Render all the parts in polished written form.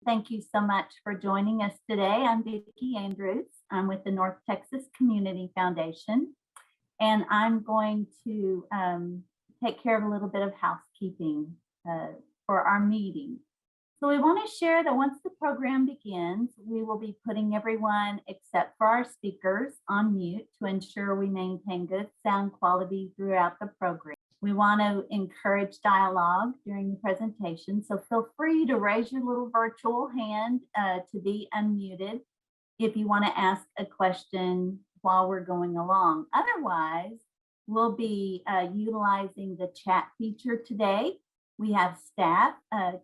Thank you so much for joining us today. I'm Vicki Andrews. I'm with the North Texas Community Foundation, and I'm going to take care of a little bit of housekeeping for our meeting. So we want to share that once the program begins, we will be putting everyone except for our speakers on mute to ensure we maintain good sound quality throughout the program. We want to encourage dialogue during the presentation, so feel free to raise your little virtual hand to be unmuted if you want to ask a question while we're going along. Otherwise, we'll be utilizing the chat feature today. We have staff,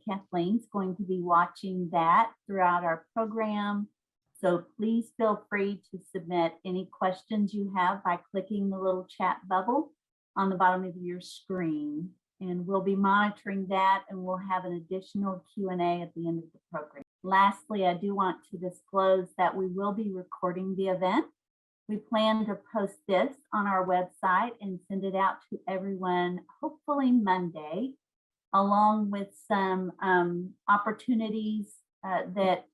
Kathleen's going to be watching that throughout our program. So please feel free to submit any questions you have by clicking the little chat bubble on the bottom of your screen. And we'll be monitoring that, and we'll have an additional Q&A at the end of the program. Lastly, I do want to disclose that we will be recording the event. We plan to post this on our website and send it out to everyone, hopefully Monday, along with some opportunities that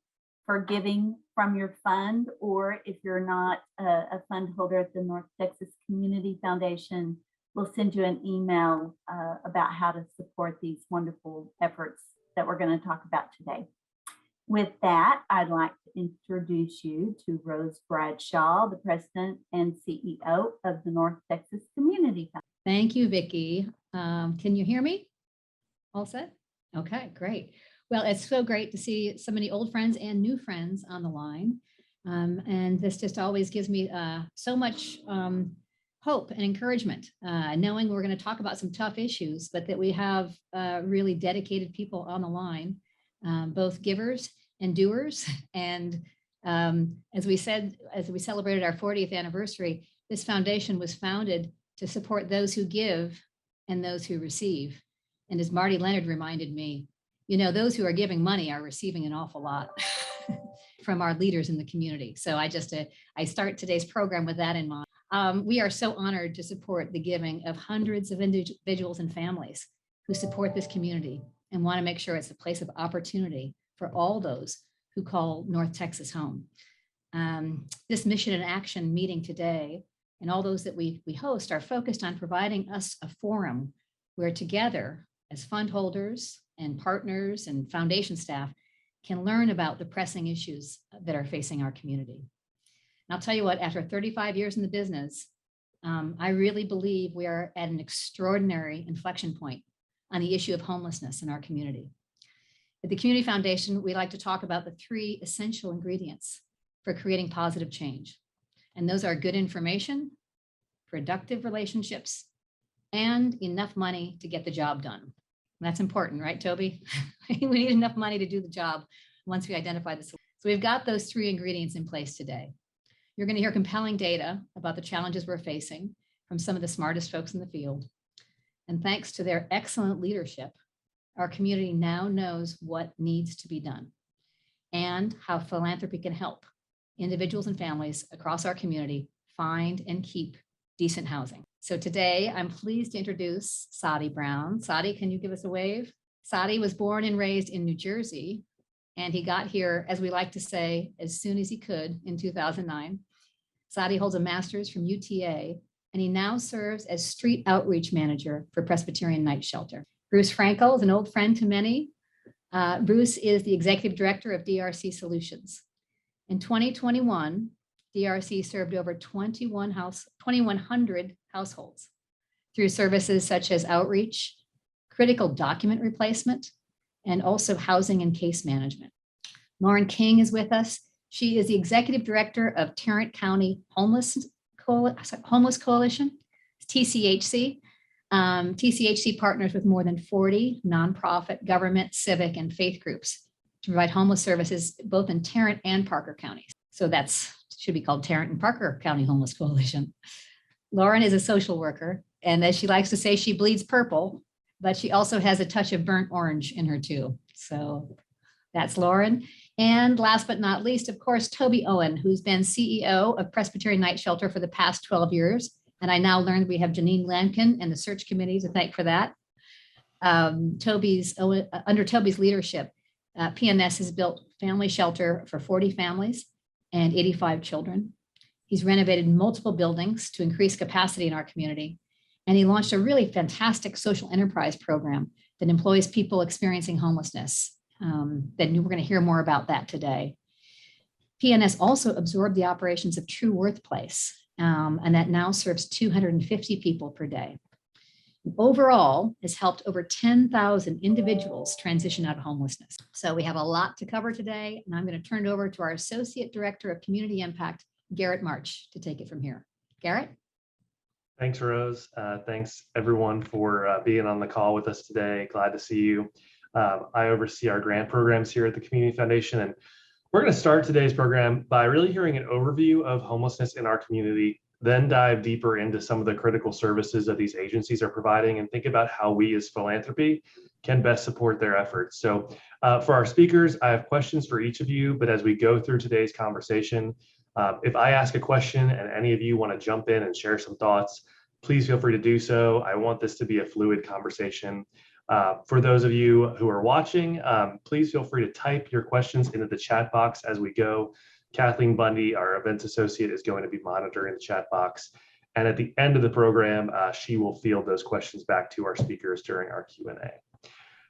for giving from your fund, or if you're not a fund holder at the North Texas Community Foundation, we'll send you an email about how to support these wonderful efforts that we're going to talk about today. With that, I'd like to introduce you to Rose Bradshaw, the President and CEO of the North Texas Community Foundation. Thank you, Vicki. Can you hear me? All set? Okay, great. Well, it's so great to see so many old friends and new friends on the line. And this just always gives me so much hope and encouragement, knowing we're going to talk about some tough issues, but that we have really dedicated people on the line, both givers and doers. And as we celebrated our 40th anniversary, this foundation was founded to support those who give and those who receive. And as Marty Leonard reminded me, you know, those who are giving money are receiving an awful lot from our leaders in the community. So I start today's program with that in mind. We are so honored to support the giving of hundreds of individuals and families who support this community and want to make sure it's a place of opportunity for all those who call North Texas home. This mission and action meeting today and all those that we host are focused on providing us a forum where together as fund holders and partners and foundation staff can learn about the pressing issues that are facing our community. And I'll tell you what, after 35 years in the business, I really believe we are at an extraordinary inflection point on the issue of homelessness in our community. At the Community Foundation, we like to talk about the 3 essential ingredients for creating positive change. And those are good information, productive relationships, and enough money to get the job done. That's important, right, Toby? We need enough money to do the job once we identify the solution. So we've got those 3 ingredients in place today. You're going to hear compelling data about the challenges we're facing from some of the smartest folks in the field. And thanks to their excellent leadership, our community now knows what needs to be done and how philanthropy can help individuals and families across our community find and keep decent housing. So today I'm pleased to introduce Sadi Brown. Sadi, can you give us a wave? Sadi was born and raised in New Jersey, and he got here, as we like to say, as soon as he could in 2009. Sadi holds a master's from UTA, and he now serves as street outreach manager for Presbyterian Night Shelter. Bruce Frankel is an old friend to many. Bruce is the executive director of DRC Solutions. In 2021, DRC served over 2,100 households through services such as outreach, critical document replacement, and also housing and case management. Lauren King is with us. She is the executive director of Tarrant County Homeless Coalition, TCHC. TCHC partners with more than 40 nonprofit, government, civic, and faith groups to provide homeless services both in Tarrant and Parker counties. So that's should be called Tarrant and Parker County Homeless Coalition. Lauren is a social worker, and as she likes to say, she bleeds purple, but she also has a touch of burnt orange in her too. So that's Lauren. And last but not least, of course, Toby Owen, who's been CEO of Presbyterian Night Shelter for the past 12 years. And I now learned we have Janine Lankin and the search committee to thank for that. Under Toby's leadership, PNS has built family shelter for 40 families and 85 children. He's renovated multiple buildings to increase capacity in our community. And he launched a really fantastic social enterprise program that employs people experiencing homelessness. Then we're going to hear more about that today. PNS also absorbed the operations of True Worth Place, and that now serves 250 people per day. Overall, has helped over 10,000 individuals transition out of homelessness. So we have a lot to cover today, and I'm going to turn it over to our Associate Director of Community Impact, Garrett March, to take it from here. Garrett? Thanks, Rose. Thanks, everyone, for being on the call with us today. Glad to see you. I oversee our grant programs here at the Community Foundation, and we're going to start today's program by really hearing an overview of homelessness in our community, then dive deeper into some of the critical services that these agencies are providing and think about how we as philanthropy can best support their efforts. So for our speakers, I have questions for each of you, but as we go through today's conversation, if I ask a question and any of you want to jump in and share some thoughts, please feel free to do so. I want this to be a fluid conversation. For those of you who are watching, please feel free to type your questions into the chat box as we go. Kathleen Bundy, our events associate, is going to be monitoring the chat box. And at the end of the program, she will field those questions back to our speakers during our Q&A.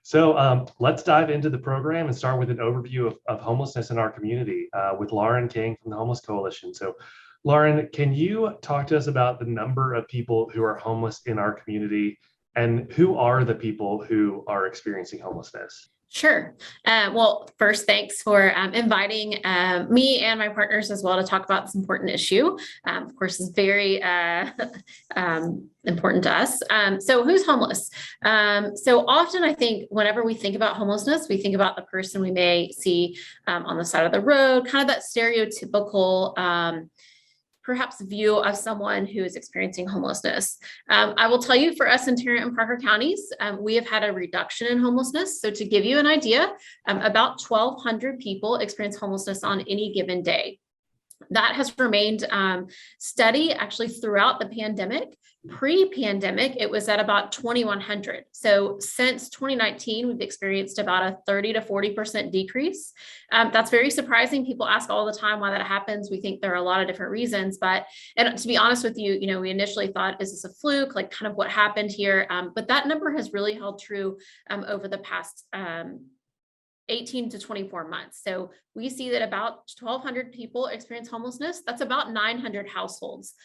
So let's dive into the program and start with an overview of homelessness in our community with Lauren King from the Homeless Coalition. So Lauren, can you talk to us about the number of people who are homeless in our community and who are the people who are experiencing homelessness? Sure. Well, first, thanks for inviting me and my partners as well to talk about this important issue. Of course, it's very important to us. So who's homeless? So often I think whenever we think about homelessness, we think about the person we may see on the side of the road, kind of that stereotypical perhaps view of someone who is experiencing homelessness. I will tell you, for us in Tarrant and Parker counties, we have had a reduction in homelessness. So to give you an idea, about 1,200 people experience homelessness on any given day. That has remained steady actually throughout the pandemic. Pre-pandemic, it was at about 2,100. So since 2019, we've experienced about a 30 to 40% decrease. That's very surprising. People ask all the time why that happens. We think there are a lot of different reasons, and to be honest with you, we initially thought, is this a fluke? Like kind of what happened here? But that number has really held true over the past 18 to 24 months. So we see that about 1,200 people experience homelessness. That's about 900 households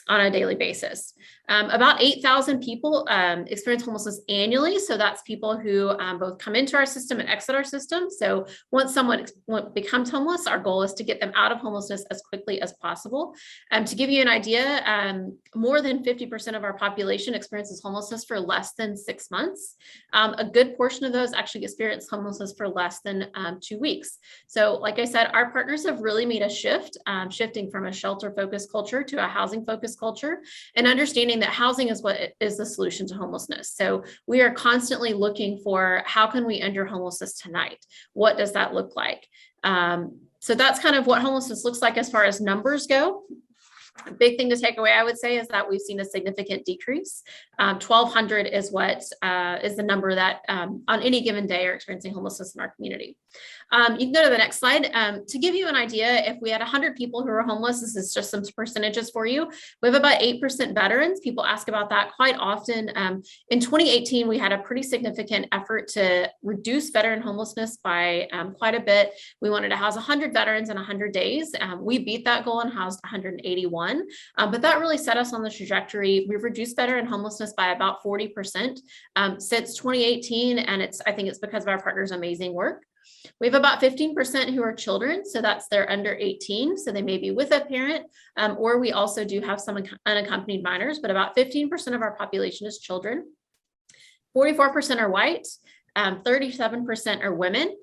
on a daily basis. About 8,000 people experience homelessness annually. So that's people who both come into our system and exit our system. So once someone becomes homeless, our goal is to get them out of homelessness as quickly as possible. To give you an idea, more than 50% of our population experiences homelessness for less than 6 months. A good portion of those actually experience homelessness for less than 2 weeks. So like I said, our partners have really made a shift, shifting from a shelter-focused culture to a housing-focused culture, and understanding that housing is what is the solution to homelessness. So we are constantly looking for, how can we end homelessness tonight? What does that look like? So that's kind of what homelessness looks like as far as numbers go. A big thing to take away, I would say, is that we've seen a significant decrease. 1,200 is what is the number that on any given day are experiencing homelessness in our community. You can go to the next slide. To give you an idea, if we had 100 people who are homeless, this is just some percentages for you. We have about 8% veterans. People ask about that quite often. In 2018, we had a pretty significant effort to reduce veteran homelessness by quite a bit. We wanted to house 100 veterans in 100 days. We beat that goal and housed 181. But that really set us on the trajectory. We've reduced veteran homelessness by about 40% since 2018. And I think it's because of our partners' amazing work. We have about 15% who are children. So they're under 18. So they may be with a parent, or we also do have some unaccompanied minors, but about 15% of our population is children. 44% are white. 37% are women.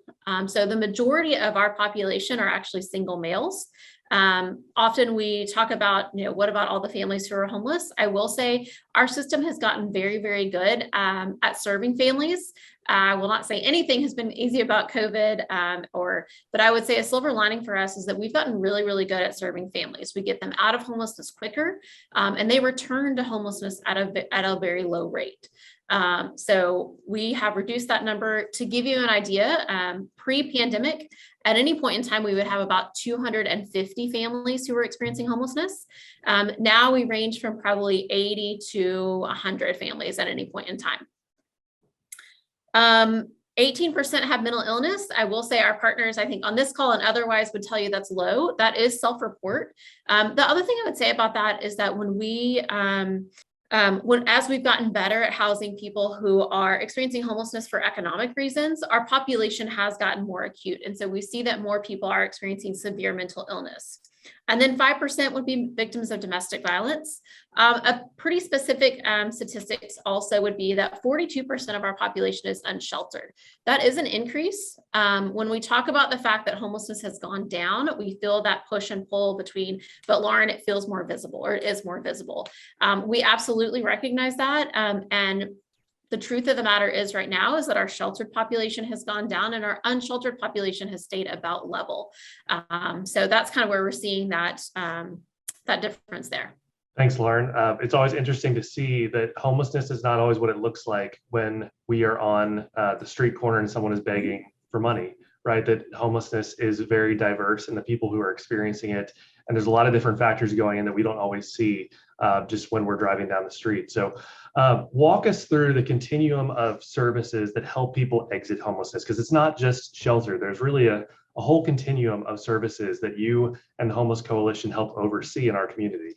So the majority of our population are actually single males. Often we talk about, what about all the families who are homeless? I will say our system has gotten very, very good at serving families. I will not say anything has been easy about COVID, but I would say a silver lining for us is that we've gotten really, really good at serving families. We get them out of homelessness quicker, and they return to homelessness at a very low rate. So we have reduced that number. To give you an idea, pre-pandemic, at any point in time, we would have about 250 families who were experiencing homelessness. Now we range from probably 80 to 100 families at any point in time. 18% have mental illness. I will say our partners, I think on this call and otherwise would tell you that's low. That is self-report. The other thing I would say about that is that as we've gotten better at housing people who are experiencing homelessness for economic reasons, our population has gotten more acute. And so we see that more people are experiencing severe mental illness. And then 5% would be victims of domestic violence. A pretty specific statistics also would be that 42% of our population is unsheltered. That is an increase. When we talk about the fact that homelessness has gone down, we feel that push and pull between, but Lauren, it feels more visible, or it is more visible. We absolutely recognize that. And the truth of the matter is right now is that our sheltered population has gone down and our unsheltered population has stayed about level. So that's kind of where we're seeing that difference there. Thanks, Lauren. It's always interesting to see that homelessness is not always what it looks like when we are on the street corner and someone is begging for money, right? That homelessness is very diverse in the people who are experiencing it. And there's a lot of different factors going in that we don't always see just when we're driving down the street. So walk us through the continuum of services that help people exit homelessness, because it's not just shelter. There's really a whole continuum of services that you and the Homeless Coalition help oversee in our community.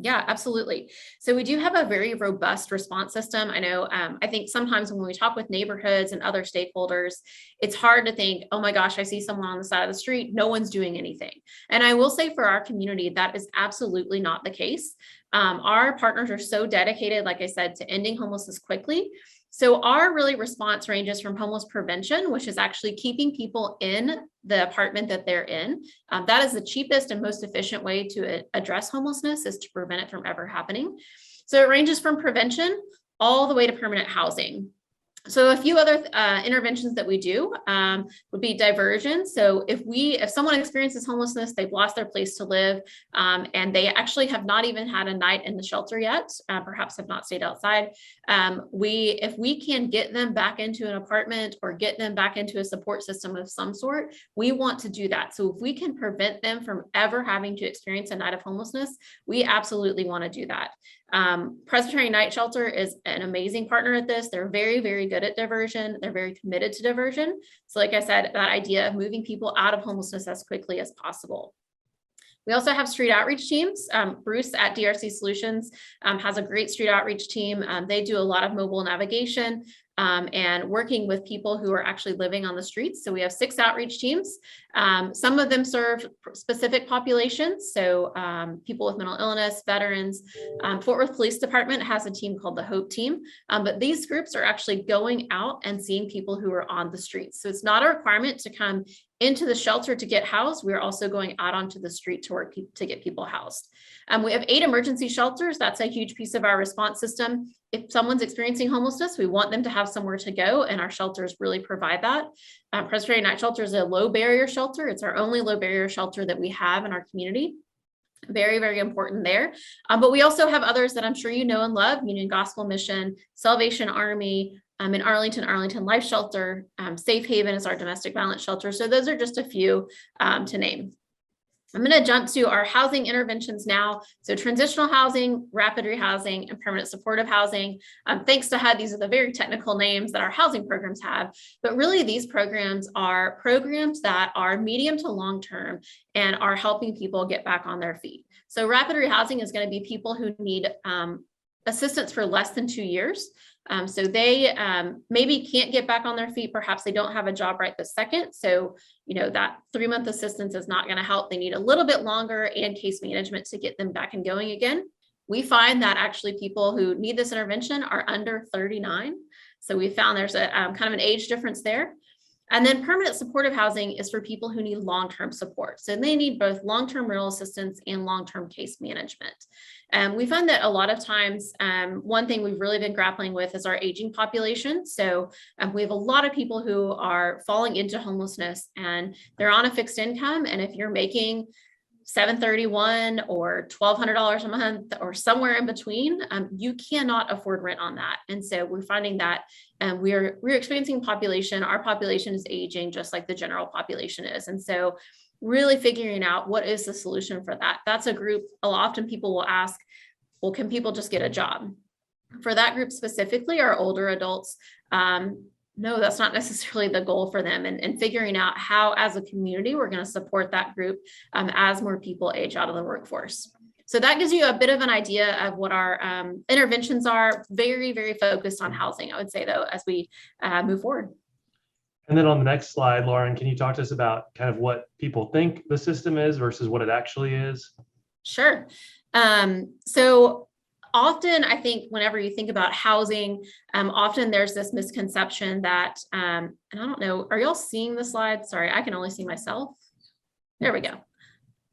Yeah, absolutely. So we do have a very robust response system. I know, I think sometimes when we talk with neighborhoods and other stakeholders, it's hard to think, oh my gosh, I see someone on the side of the street, no one's doing anything. And I will say for our community, that is absolutely not the case. Our partners are so dedicated, like I said, to ending homelessness quickly. So our really response ranges from homeless prevention, which is actually keeping people in the apartment that they're in. That is the cheapest and most efficient way to address homelessness, is to prevent it from ever happening. So it ranges from prevention all the way to permanent housing. So a few other interventions that we do would be diversion. So if someone experiences homelessness, they've lost their place to live, and they actually have not even had a night in the shelter yet, perhaps have not stayed outside. If we can get them back into an apartment or get them back into a support system of some sort, we want to do that. So if we can prevent them from ever having to experience a night of homelessness, we absolutely want to do that. Presbyterian Night Shelter is an amazing partner at this. They're very, very good at diversion. They're very committed to diversion. So like I said, that idea of moving people out of homelessness as quickly as possible. We also have street outreach teams. Bruce at DRC Solutions has a great street outreach team. They do a lot of mobile navigation and working with people who are actually living on the streets. So we have 6 outreach teams. Some of them serve specific populations. So people with mental illness, veterans. Fort Worth Police Department has a team called the Hope Team. But these groups are actually going out and seeing people who are on the streets. So it's not a requirement to come into the shelter to get housed. We're also going out onto the street to work to get people housed. We have 8 emergency shelters. That's a huge piece of our response system. If someone's experiencing homelessness, we want them to have somewhere to go, and our shelters really provide that. Presbyterian Night Shelter is a low barrier shelter. It's our only low barrier shelter that we have in our community. Very, very important there. But we also have others that I'm sure you know and love: Union Gospel Mission, Salvation Army, in Arlington Life Shelter, Safe Haven is our domestic violence shelter. So those are just a few to name. I'm going to jump to our housing interventions now. So transitional housing, rapid rehousing, and permanent supportive housing. Thanks to HUD, these are the very technical names that our housing programs have. But really, these programs are programs that are medium to long term and are helping people get back on their feet. So rapid rehousing is going to be people who need assistance for less than 2 years. So they maybe can't get back on their feet. Perhaps they don't have a job right this second. So, that 3-month assistance is not going to help. They need a little bit longer and case management to get them back and going again. We find that actually people who need this intervention are under 39. So we found there's a kind of an age difference there. And then permanent supportive housing is for people who need long-term support. So they need both long-term rental assistance and long-term case management. And we find that a lot of times, one thing we've really been grappling with is our aging population. So we have a lot of people who are falling into homelessness and they're on a fixed income. And if you're making $731 or $1,200 a month or somewhere in between, you cannot afford rent on that. And so we're finding that we're experiencing population. Our population is aging just like the general population is. And so really figuring out what is the solution for that. That's a group, often people will ask, well, can people just get a job? For that group specifically, our older adults, no, that's not necessarily the goal for them, and figuring out how, as a community, we're going to support that group as more people age out of the workforce. So that gives you a bit of an idea of what our interventions are. Very, very focused on housing, I would say, though, as we move forward. And then on the next slide, Lauren, can you talk to us about kind of what people think the system is versus what it actually is? Sure. So often, I think whenever you think about housing, often there's this misconception that, and I don't know, are y'all seeing the slide? Sorry, I can only see myself. There we go.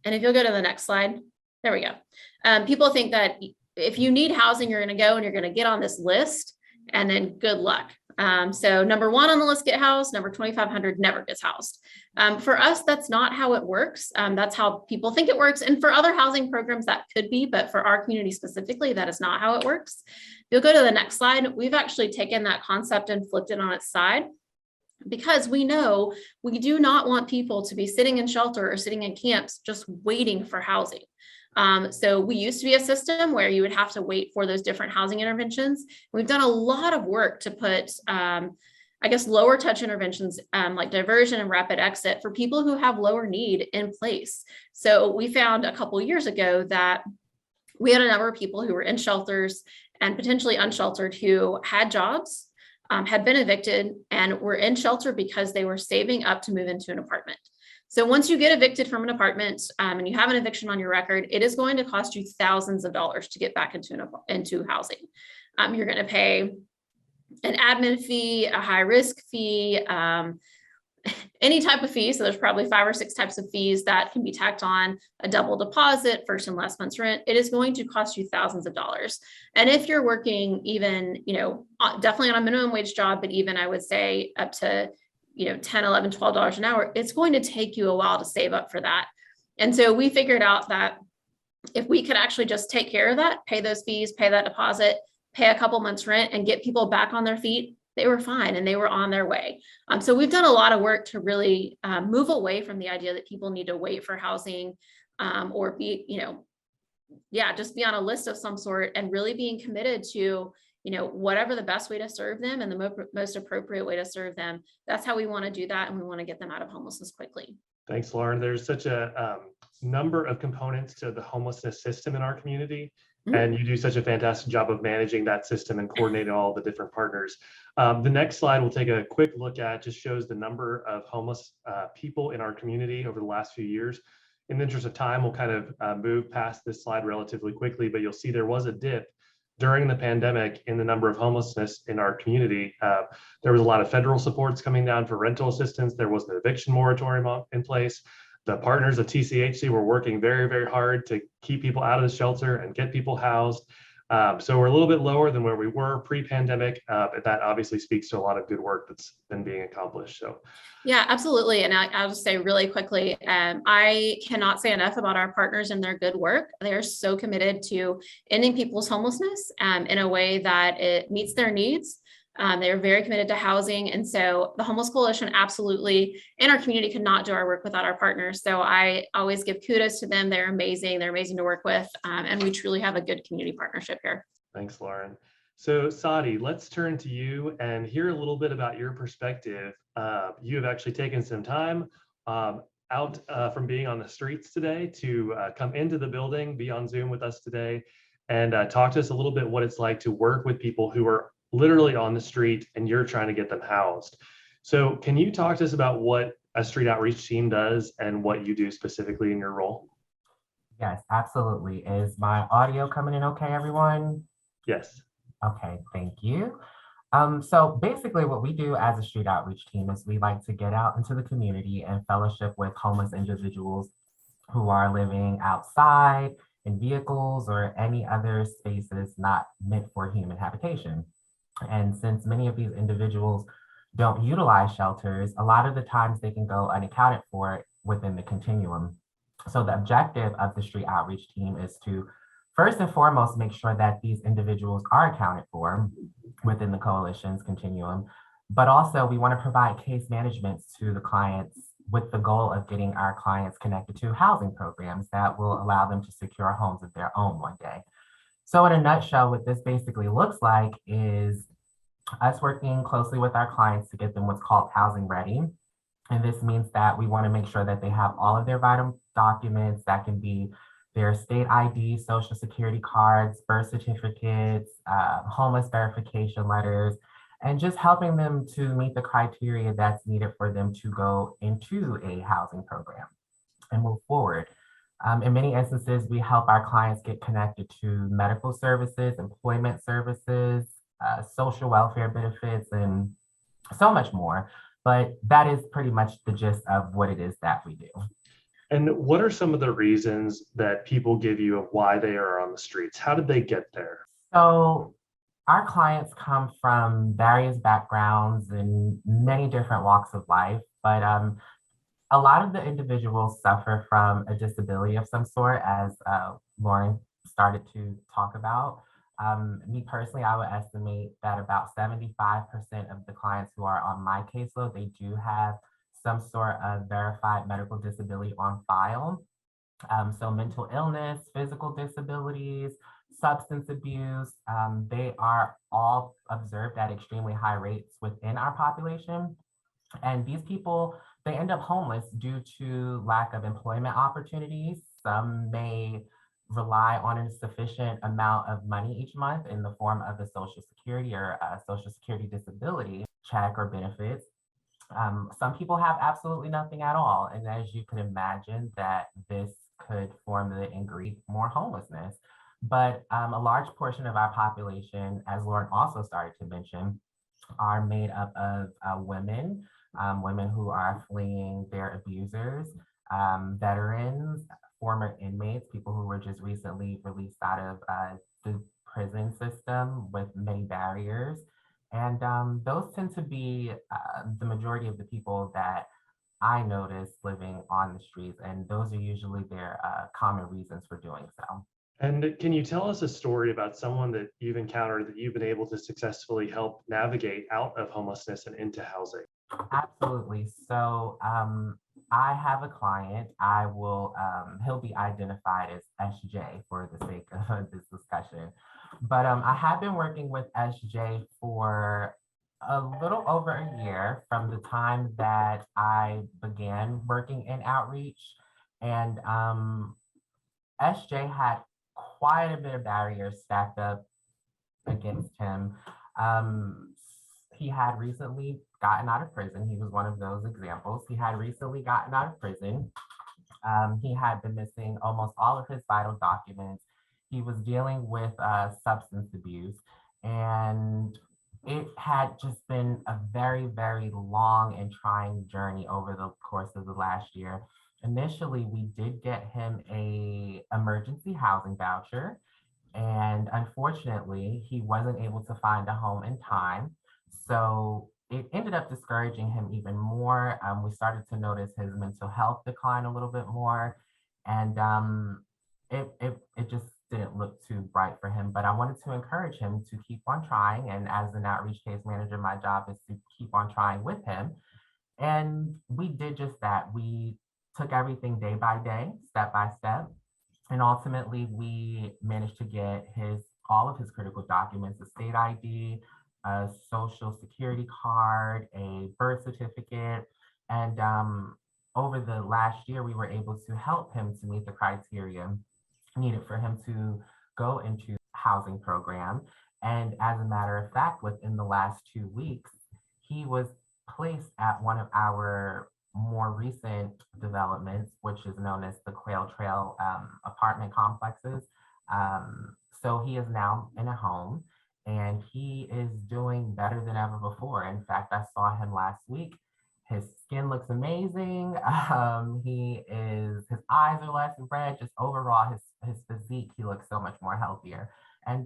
And if you'll go to the next slide, there we go. People think that if you need housing, you're going to go and you're going to get on this list and then good luck. So number 1 on the list, get housed. Number 2,500 never gets housed. For us, that's not how it works. That's how people think it works. And for other housing programs, that could be, but for our community specifically, that is not how it works. If you'll go to the next slide, we've actually taken that concept and flipped it on its side, because we know we do not want people to be sitting in shelter or sitting in camps just waiting for housing. So we used to be a system where you would have to wait for those different housing interventions. We've done a lot of work to put, I guess, lower touch interventions like diversion and rapid exit for people who have lower need in place. So we found a couple of years ago that we had a number of people who were in shelters and potentially unsheltered who had jobs, had been evicted, and were in shelter because they were saving up to move into an apartment. So once you get evicted from an apartment and you have an eviction on your record, it is going to cost you thousands of dollars to get back into housing. You're going to pay an admin fee, a high risk fee, any type of fee. So there's probably 5 or 6 types of fees that can be tacked on, a double deposit, first and last month's rent. It is going to cost you thousands of dollars. And if you're working even, definitely on a minimum wage job, but even I would say up to $10, $11, $12 an hour, it's going to take you a while to save up for that. And so we figured out that if we could actually just take care of that, pay those fees, pay that deposit, pay a couple months rent, and get people back on their feet, they were fine and they were on their way. So we've done a lot of work to really move away from the idea that people need to wait for housing or be, just be on a list of some sort, and really being committed to whatever the best way to serve them and the most appropriate way to serve them. That's how we want to do that. And we want to get them out of homelessness quickly. Thanks, Lauren. There's such a number of components to the homelessness system in our community. And you do such a fantastic job of managing that system and coordinating all the different partners. The next slide we'll take a quick look at just shows the number of homeless people in our community over the last few years. In the interest of time, we'll kind of move past this slide relatively quickly, but you'll see there was a dip during the pandemic in the number of homelessness in our community. There was a lot of federal supports coming down for rental assistance. There was an eviction moratorium in place. The partners of TCHC were working very, very hard to keep people out of the shelter and get people housed. So we're a little bit lower than where we were pre-pandemic, but that obviously speaks to a lot of good work that's been being accomplished. So, yeah, absolutely. And I'll just say really quickly, I cannot say enough about our partners and their good work. They are so committed to ending people's homelessness in a way that it meets their needs. They are very committed to housing. And so the Homeless Coalition absolutely, and our community, could not do our work without our partners. So I always give kudos to them. They're amazing. They're amazing to work with. And we truly have a good community partnership here. Thanks, Lauren. So Sadi, let's turn to you and hear a little bit about your perspective. You have actually taken some time out from being on the streets today to come into the building, be on Zoom with us today, and talk to us a little bit what it's like to work with people who are literally on the street and you're trying to get them housed. So can you talk to us about what a street outreach team does and what you do specifically in your role? Yes, absolutely. Is my audio coming in okay, everyone? Yes. Okay, thank you. So basically what we do as a street outreach team is we like to get out into the community and fellowship with homeless individuals who are living outside in vehicles or any other spaces not meant for human habitation. And since many of these individuals don't utilize shelters, a lot of the times they can go unaccounted for within the continuum. So the objective of the street outreach team is to first and foremost make sure that these individuals are accounted for within the coalition's continuum, but also we want to provide case management to the clients with the goal of getting our clients connected to housing programs that will allow them to secure homes of their own one day. So in a nutshell, what this basically looks like is us working closely with our clients to get them what's called housing ready. And this means that we want to make sure that they have all of their vital documents. That can be their state ID, social security cards, birth certificates, homeless verification letters, and just helping them to meet the criteria that's needed for them to go into a housing program and move forward. In many instances, we help our clients get connected to medical services, employment services, social welfare benefits, and so much more. But that is pretty much the gist of what it is that we do. And what are some of the reasons that people give you of why they are on the streets? How did they get there? So our clients come from various backgrounds and many different walks of life, but a lot of the individuals suffer from a disability of some sort, as Lauren started to talk about. Me personally, I would estimate that about 75% of the clients who are on my caseload, they do have some sort of verified medical disability on file. So mental illness, physical disabilities, substance abuse, they are all observed at extremely high rates within our population. And these people, they end up homeless due to lack of employment opportunities. Some may rely on a sufficient amount of money each month in the form of a Social Security or a Social Security disability check or benefits. Some people have absolutely nothing at all. And as you can imagine, that this could form the ingredient more homelessness. But a large portion of our population, as Lauren also started to mention, are made up of women, women who are fleeing their abusers, veterans, former inmates, people who were just recently released out of the prison system with many barriers. And those tend to be the majority of the people that I notice living on the streets, and those are usually their common reasons for doing so. And can you tell us a story about someone that you've encountered that you've been able to successfully help navigate out of homelessness and into housing? Absolutely. So I have a client. I will, he'll be identified as SJ for the sake of this discussion. But I have been working with SJ for a little over a year from the time that I began working in outreach. And SJ had quite a bit of barriers stacked up against him. He had recently gotten out of prison. He was one of those examples. He had recently gotten out of prison. He had been missing almost all of his vital documents. He was dealing with substance abuse, and it had just been a very, very long and trying journey over the course of the last year. Initially, we did get him an emergency housing voucher, and unfortunately, he wasn't able to find a home in time. So it ended up discouraging him even more. We started to notice his mental health decline a little bit more, and it just didn't look too bright for him. But I wanted to encourage him to keep on trying, and as an outreach case manager, my job is to keep on trying with him. And we did just that. We took everything day by day, step by step, and ultimately we managed to get all of his critical documents: a state ID, a social security card, a birth certificate. And over the last year, we were able to help him to meet the criteria needed for him to go into housing program. And as a matter of fact, within the last 2 weeks, he was placed at one of our more recent developments, which is known as the Quail Trail apartment complexes. So he is now in a home. and he is doing better than ever before. In fact, I saw him last week. His skin looks amazing. His eyes are less red. Just overall, his physique, he looks so much more healthier. And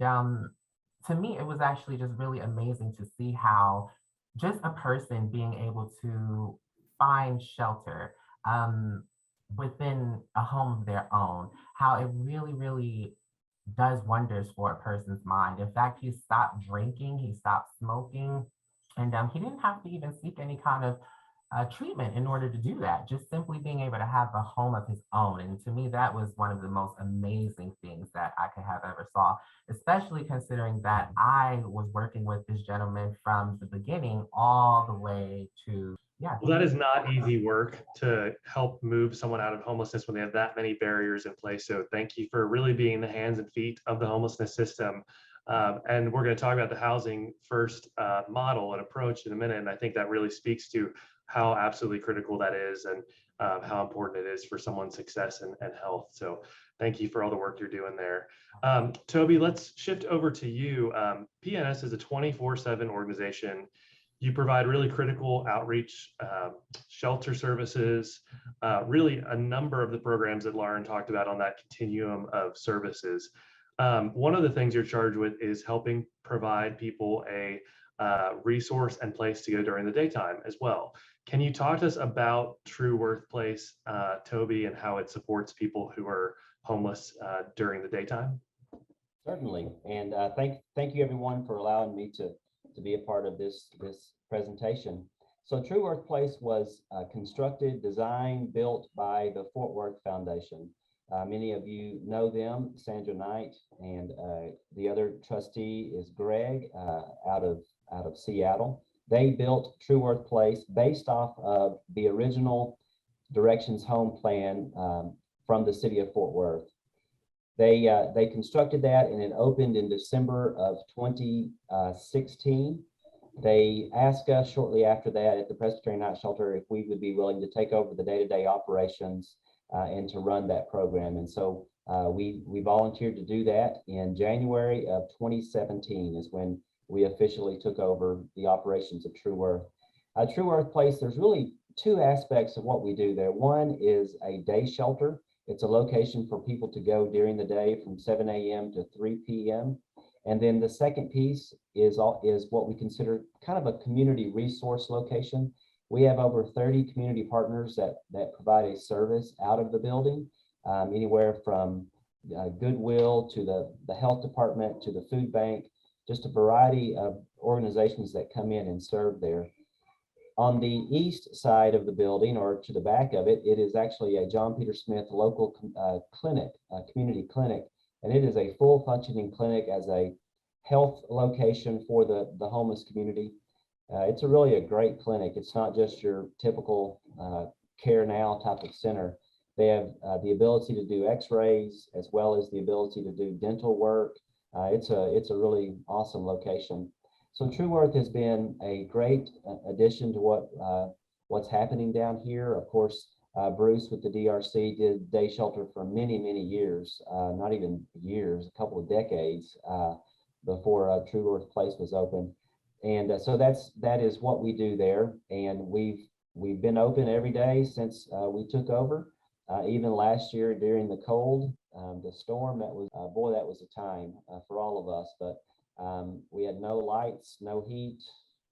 to me, it was actually just really amazing to see how just a person being able to find shelter within a home of their own, how it really, really does wonders for a person's mind. In fact, he stopped drinking, he stopped smoking, and he didn't have to even seek any kind of treatment in order to do that, just simply being able to have a home of his own. And to me, that was one of the most amazing things that I could have ever saw, especially considering that I was working with this gentleman from the beginning all the way to, yeah. Well, that is not easy work to help move someone out of homelessness when they have that many barriers in place. So thank you for really being the hands and feet of the homelessness system. And we're going to talk about the housing first model and approach in a minute. And I think that really speaks to how absolutely critical that is, and how important it is for someone's success and health. So thank you for all the work you're doing there. Toby, let's shift over to you. PNS is a 24/7 organization. You provide really critical outreach, shelter services, really a number of the programs that Lauren talked about on that continuum of services. One of the things you're charged with is helping provide people a resource and place to go during the daytime as well. Can you talk to us about True Worth Place, Toby, and how it supports people who are homeless during the daytime? Certainly, and thank you everyone for allowing me to be a part of this presentation. So True Worth Place was constructed, designed, built by the Fort Worth Foundation. Many of you know them, Sandra Knight, and the other trustee is Greg out of Seattle. They built True Worth Place based off of the original Directions Home Plan from the city of Fort Worth. They constructed that, and it opened in December of 2016. They asked us shortly after that at the Presbyterian Night Shelter if we would be willing to take over the day-to-day operations and to run that program. And so we volunteered to do that in January of 2017 is when we officially took over the operations of True Worth. True Worth Place, there's really two aspects of what we do there. One is a day shelter. It's a location for people to go during the day from 7 a.m. to 3 p.m. And then the second piece is what we consider kind of a community resource location. We have over 30 community partners that provide a service out of the building, anywhere from Goodwill to the health department to the food bank, just a variety of organizations that come in and serve there. On the east side of the building, or to the back of it, it is actually a John Peter Smith local clinic, community clinic, and it is a full functioning clinic as a health location for the homeless community. It's really a great clinic. It's not just your typical care now type of center. They have the ability to do x-rays as well as the ability to do dental work. It's a really awesome location. So True Worth has been a great addition to what's happening down here. Of course, Bruce with the DRC did day shelter for many, many years, not even years, a couple of decades before True Worth Place was open. And so that is what we do there. And we've been open every day since we took over. Even last year during the cold, the storm, that was boy, that was a time for all of us. But we had no lights, no heat,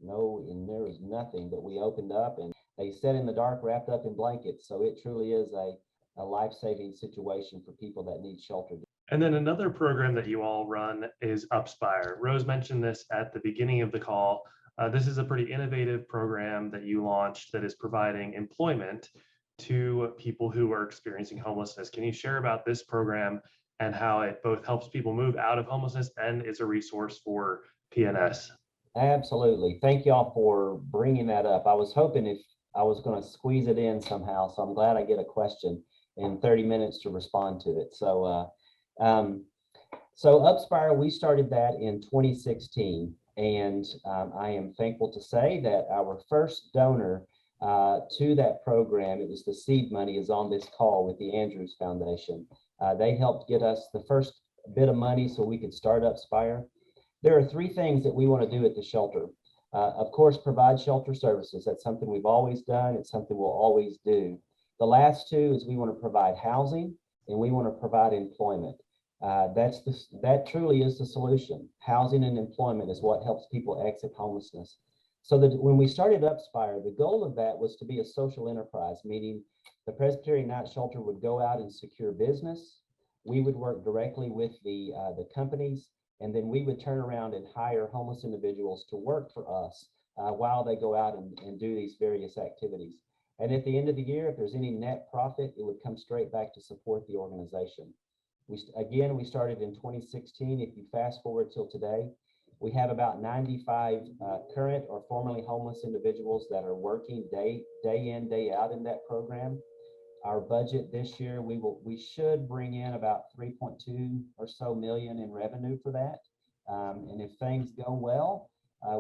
and there was nothing. But we opened up, and they sat in the dark, wrapped up in blankets. So it truly is a life-saving situation for people that need shelter. And then another program that you all run is Upspire. Rose mentioned this at the beginning of the call. This is a pretty innovative program that you launched that is providing employment to people who are experiencing homelessness. Can you share about this program and how it both helps people move out of homelessness and is a resource for PNS? Absolutely. Thank y'all for bringing that up. I was hoping if I was going to squeeze it in somehow, so I'm glad I get a question in 30 minutes to respond to it. So Upspire, we started that in 2016, and I am thankful to say that our first donor to that program, it was the seed money, is on this call with the Andrews Foundation. They helped get us the first bit of money so we could start Upspire. There are three things that we want to do at the shelter. Of course, provide shelter services. That's something we've always done. It's something we'll always do. The last two is we want to provide housing and we want to provide employment. That truly is the solution. Housing and employment is what helps people exit homelessness. So that when we started Upspire, the goal of that was to be a social enterprise, meaning the Presbyterian Night Shelter would go out and secure business. We would work directly with the companies, and then we would turn around and hire homeless individuals to work for us while they go out and do these various activities. And at the end of the year, if there's any net profit, it would come straight back to support the organization. We started in 2016. If you fast forward till today, we have about 95 current or formerly homeless individuals that are working day in, day out in that program. Our budget this year, we should bring in about 3.2 or so million in revenue for that. And if things go well,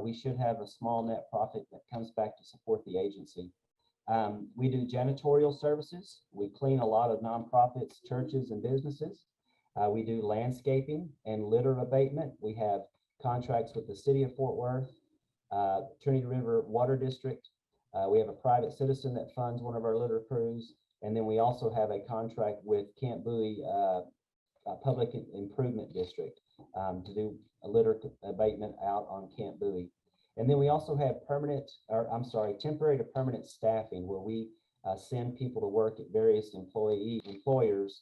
we should have a small net profit that comes back to support the agency. We do janitorial services. We clean a lot of nonprofits, churches, and businesses. We do landscaping and litter abatement. We have contracts with the city of Fort Worth, Trinity River Water District. We have a private citizen that funds one of our litter crews. And then we also have a contract with Camp Bowie Public Improvement District to do a litter abatement out on Camp Bowie. And then we also have temporary to permanent staffing, where we send people to work at various employers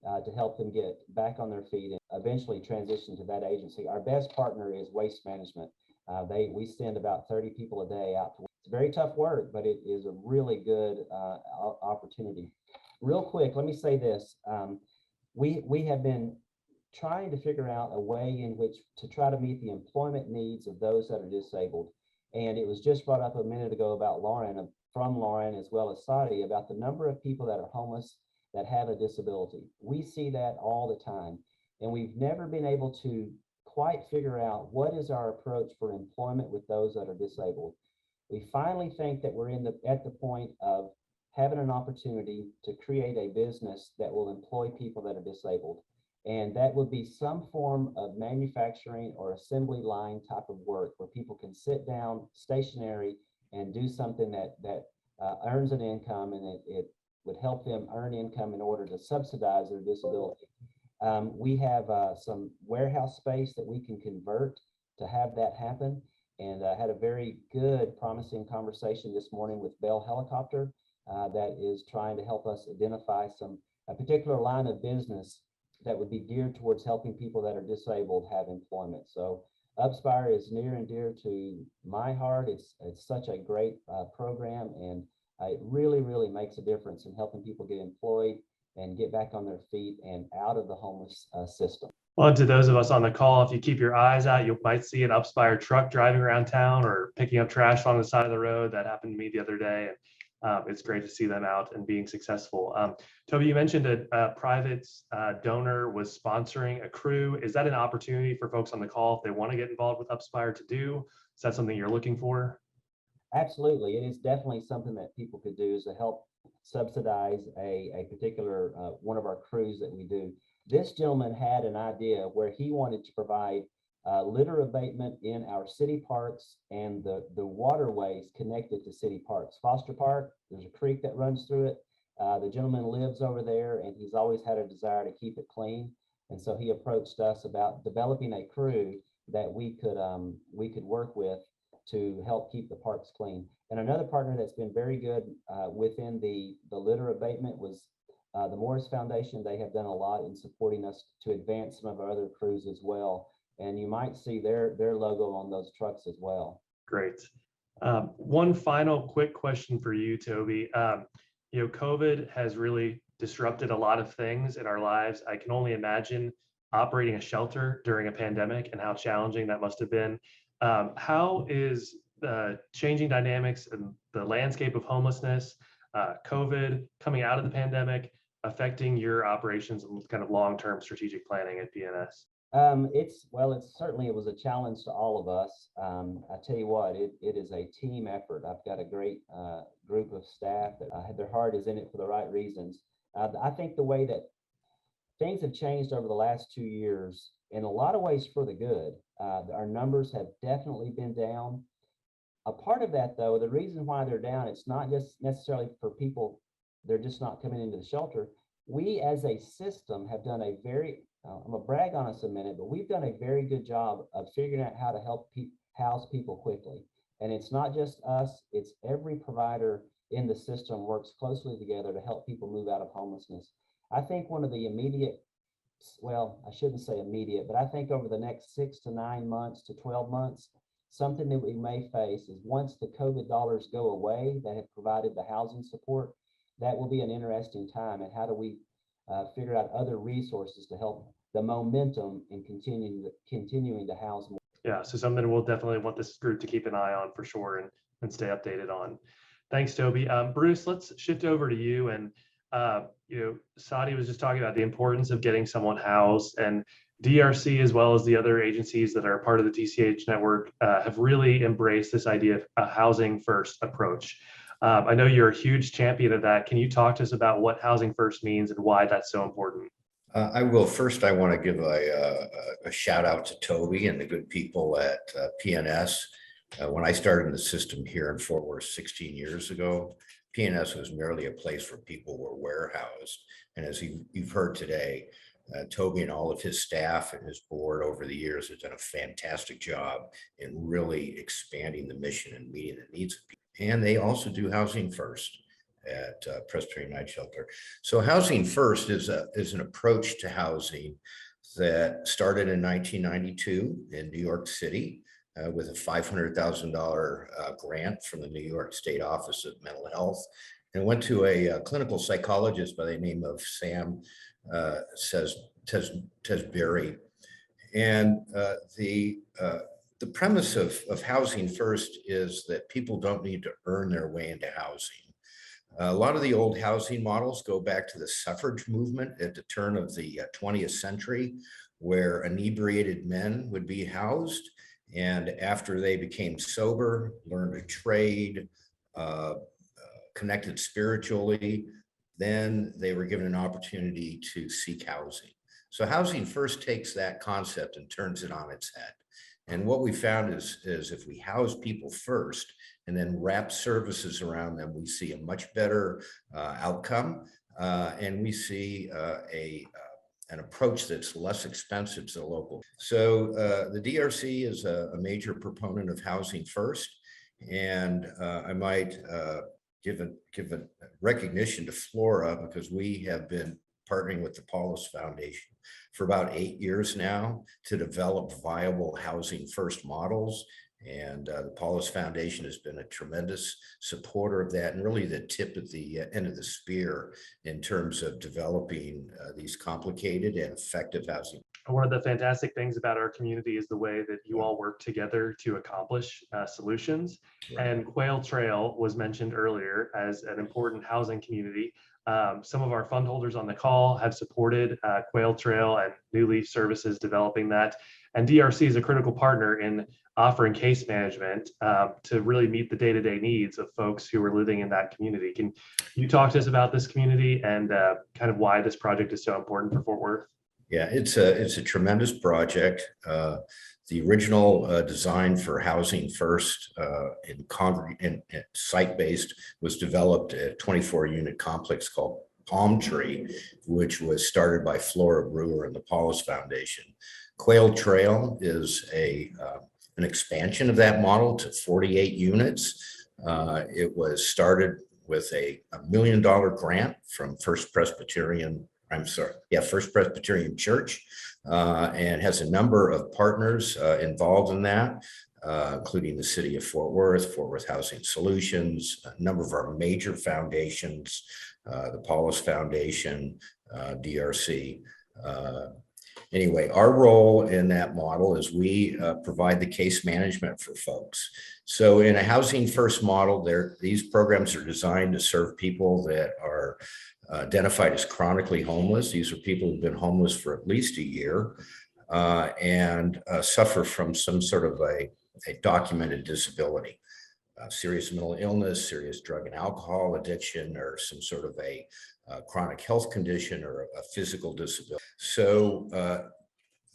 to help them get back on their feet and eventually transition to that agency. Our best partner is Waste Management. We send about 30 people a day out to. It's very tough work, but it is a really good opportunity. Real quick, let me say this. We have been trying to figure out a way in which to try to meet the employment needs of those that are disabled. And it was just brought up a minute ago about from Lauren, as well as Sadi, about the number of people that are homeless that have a disability. We see that all the time. And we've never been able to quite figure out what is our approach for employment with those that are disabled. We finally think that we're at the point of having an opportunity to create a business that will employ people that are disabled. And that would be some form of manufacturing or assembly line type of work where people can sit down stationary and do something that earns an income, and it would help them earn income in order to subsidize their disability. We have some warehouse space that we can convert to have that happen. And I had a very good, promising conversation this morning with Bell Helicopter that is trying to help us identify a particular line of business that would be geared towards helping people that are disabled have employment. So Upspire is near and dear to my heart. It's such a great program, and it really, really makes a difference in helping people get employed and get back on their feet and out of the homeless system. Well, to those of us on the call, if you keep your eyes out, you might see an Upspire truck driving around town or picking up trash on the side of the road. That happened to me the other day. And it's great to see them out and being successful. Toby, you mentioned a private donor was sponsoring a crew. Is that an opportunity for folks on the call if they want to get involved with Upspire to do? Is that something you're looking for? Absolutely. It is definitely something that people could do, is to help subsidize a particular one of our crews that we do. This gentleman had an idea where he wanted to provide litter abatement in our city parks and the waterways connected to city parks. Foster Park, there's a creek that runs through it. The gentleman lives over there, and he's always had a desire to keep it clean. And so he approached us about developing a crew that we could work with to help keep the parks clean. And another partner that's been very good within the litter abatement was the Morris Foundation. They have done a lot in supporting us to advance some of our other crews as well. And you might see their logo on those trucks as well. Great. One final quick question for you, Toby. COVID has really disrupted a lot of things in our lives. I can only imagine operating a shelter during a pandemic and how challenging that must have been. How is the changing dynamics and the landscape of homelessness, COVID coming out of the pandemic, affecting your operations and kind of long-term strategic planning at PNS? It was a challenge to all of us. I tell you what, it is a team effort. I've got a great group of staff that their heart is in it for the right reasons. I think the way that things have changed over the last 2 years in a lot of ways for the good. Our numbers have definitely been down. A part of that, though, the reason why they're down, it's not just necessarily for people, they're just not coming into the shelter. We as a system have done a very, I'm gonna brag on us a minute, but we've done a very good job of figuring out how to help house people quickly. And it's not just us, it's every provider in the system works closely together to help people move out of homelessness. I think one of the immediate, well, I shouldn't say immediate, but I think over the next 6 to 9 months to 12 months, something that we may face is once the COVID dollars go away that have provided the housing support, that will be an interesting time. And how do we figure out other resources to help the momentum in continuing to house more? Yeah, so something we'll definitely want this group to keep an eye on for sure and stay updated on. Thanks, Toby. Bruce, let's shift over to you. And Sadi was just talking about the importance of getting someone housed, and DRC, as well as the other agencies that are part of the TCH network, have really embraced this idea of a housing first approach. I know you're a huge champion of that. Can you talk to us about what housing first means and why that's so important? I will. First, I want to give a shout out to Toby and the good people at PNS. When I started in the system here in Fort Worth 16 years ago, PNS was merely a place where people were warehoused. And as you've heard today, Toby and all of his staff and his board over the years have done a fantastic job in really expanding the mission and meeting the needs of people. And they also do housing first at Presbyterian Night Shelter. So housing first is an approach to housing that started in 1992 in New York City with a $500,000 grant from the New York State Office of Mental Health, and went to a clinical psychologist by the name of Sam Tesberry. And the premise of housing first is that people don't need to earn their way into housing. A lot of the old housing models go back to the suffrage movement at the turn of the 20th century, where inebriated men would be housed. And after they became sober, learned a trade, connected spiritually, then they were given an opportunity to seek housing. So housing first takes that concept and turns it on its head. And what we found is if we house people first and then wrap services around them, we see a much better outcome, and we see an approach that's less expensive to the local. So the DRC is a major proponent of housing first, and I might give a recognition to Flora, because we have been partnering with the Paulus Foundation for about 8 years now to develop viable housing first models. And the Paulus Foundation has been a tremendous supporter of that, and really the tip at the end of the spear in terms of developing these complicated and effective housing. One of the fantastic things about our community is the way that you all work together to accomplish solutions. Right. And Quail Trail was mentioned earlier as an important housing community. Some of our fund holders on the call have supported Quail Trail and New Leaf Services developing that. And DRC is a critical partner in offering case management to really meet the day-to-day needs of folks who are living in that community. Can you talk to us about this community and kind of why this project is so important for Fort Worth? Yeah, it's a tremendous project. The original design for housing first and site-based was developed at a 24-unit complex called Palm Tree, which was started by Flora Brewer and the Paulus Foundation. Quail Trail is an expansion of that model to 48 units. It was started with a $1 million grant from First Presbyterian Church, and has a number of partners involved in that, including the City of Fort Worth Housing Solutions, a number of our major foundations, the Paulus Foundation, DRC. Anyway, our role in that model is we provide the case management for folks. So in a housing first model, these programs are designed to serve people that are identified as chronically homeless. These are people who've been homeless for at least a year and suffer from some sort of a documented disability. serious mental illness, serious drug and alcohol addiction, or some sort of a chronic health condition or a physical disability. So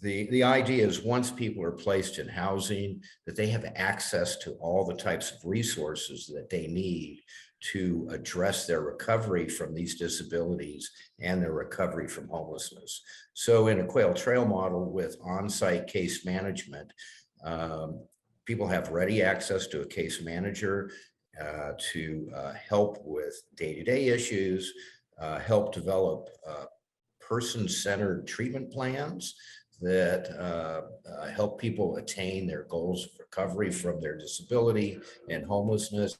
the idea is once people are placed in housing, that they have access to all the types of resources that they need to address their recovery from these disabilities and their recovery from homelessness. So in a Quail Trail model with on-site case management, people have ready access to a case manager to help with day-to-day issues, help develop person-centered treatment plans that help people attain their goals of recovery from their disability and homelessness.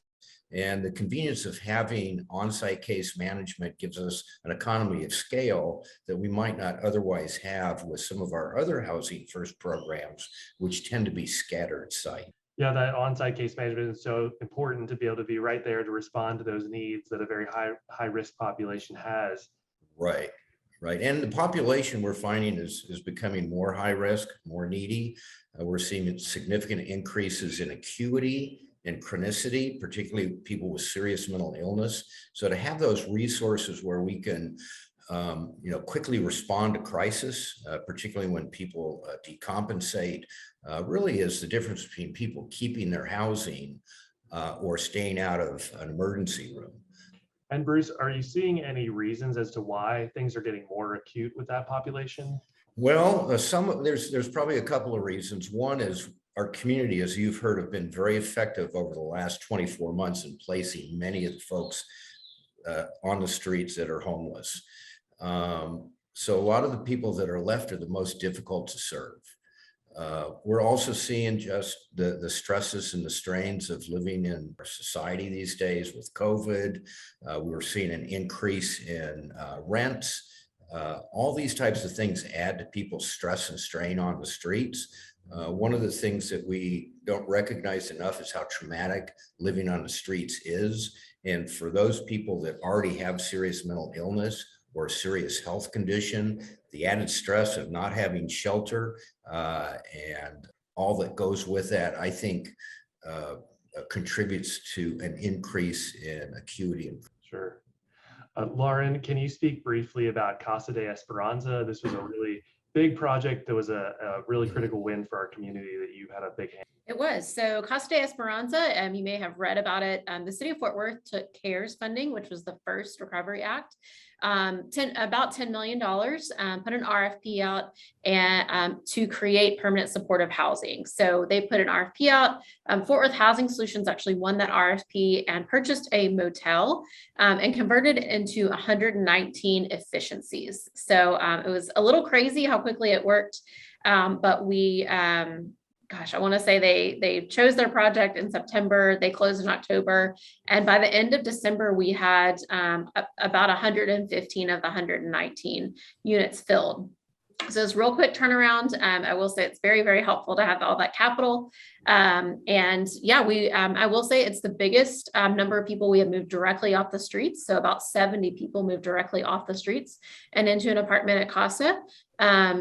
And the convenience of having on-site case management gives us an economy of scale that we might not otherwise have with some of our other Housing First programs, which tend to be scattered site. Yeah, that on-site case management is so important to be able to be right there to respond to those needs that a very high risk population has. Right. Right. And the population we're finding is becoming more high risk, more needy. We're seeing significant increases in acuity and chronicity, particularly people with serious mental illness. So to have those resources where we can quickly respond to crisis, particularly when people decompensate, really is the difference between people keeping their housing or staying out of an emergency room. And Bruce, are you seeing any reasons as to why things are getting more acute with that population? Well, there's probably a couple of reasons. One is our community, as you've heard, have been very effective over the last 24 months in placing many of the folks on the streets that are homeless. So a lot of the people that are left are the most difficult to serve. We're also seeing just the stresses and the strains of living in our society these days with COVID. We're seeing an increase in rents. All these types of things add to people's stress and strain on the streets. One of the things that we don't recognize enough is how traumatic living on the streets is. And for those people that already have serious mental illness or a serious health condition, the added stress of not having shelter and all that goes with that, I think contributes to an increase in acuity. Sure. Lauren, can you speak briefly about Casa De Esperanza? This was a really big project that was a really critical win for our community that you had a big hand. It was. So Casa De Esperanza, you may have read about it. The city of Fort Worth took CARES funding, which was the first Recovery Act, about $10 million, put an RFP out and to create permanent supportive housing. So they put an RFP out. Fort Worth Housing Solutions actually won that RFP and purchased a motel and converted it into 119 efficiencies. So it was a little crazy how quickly it worked, but we I want to say they chose their project in September, they closed in October, and by the end of December, we had about 115 of the 119 units filled. So it's real quick turnaround. I will say it's very, very helpful to have all that capital. And yeah, I will say it's the biggest number of people we have moved directly off the streets. So about 70 people moved directly off the streets and into an apartment at Casa.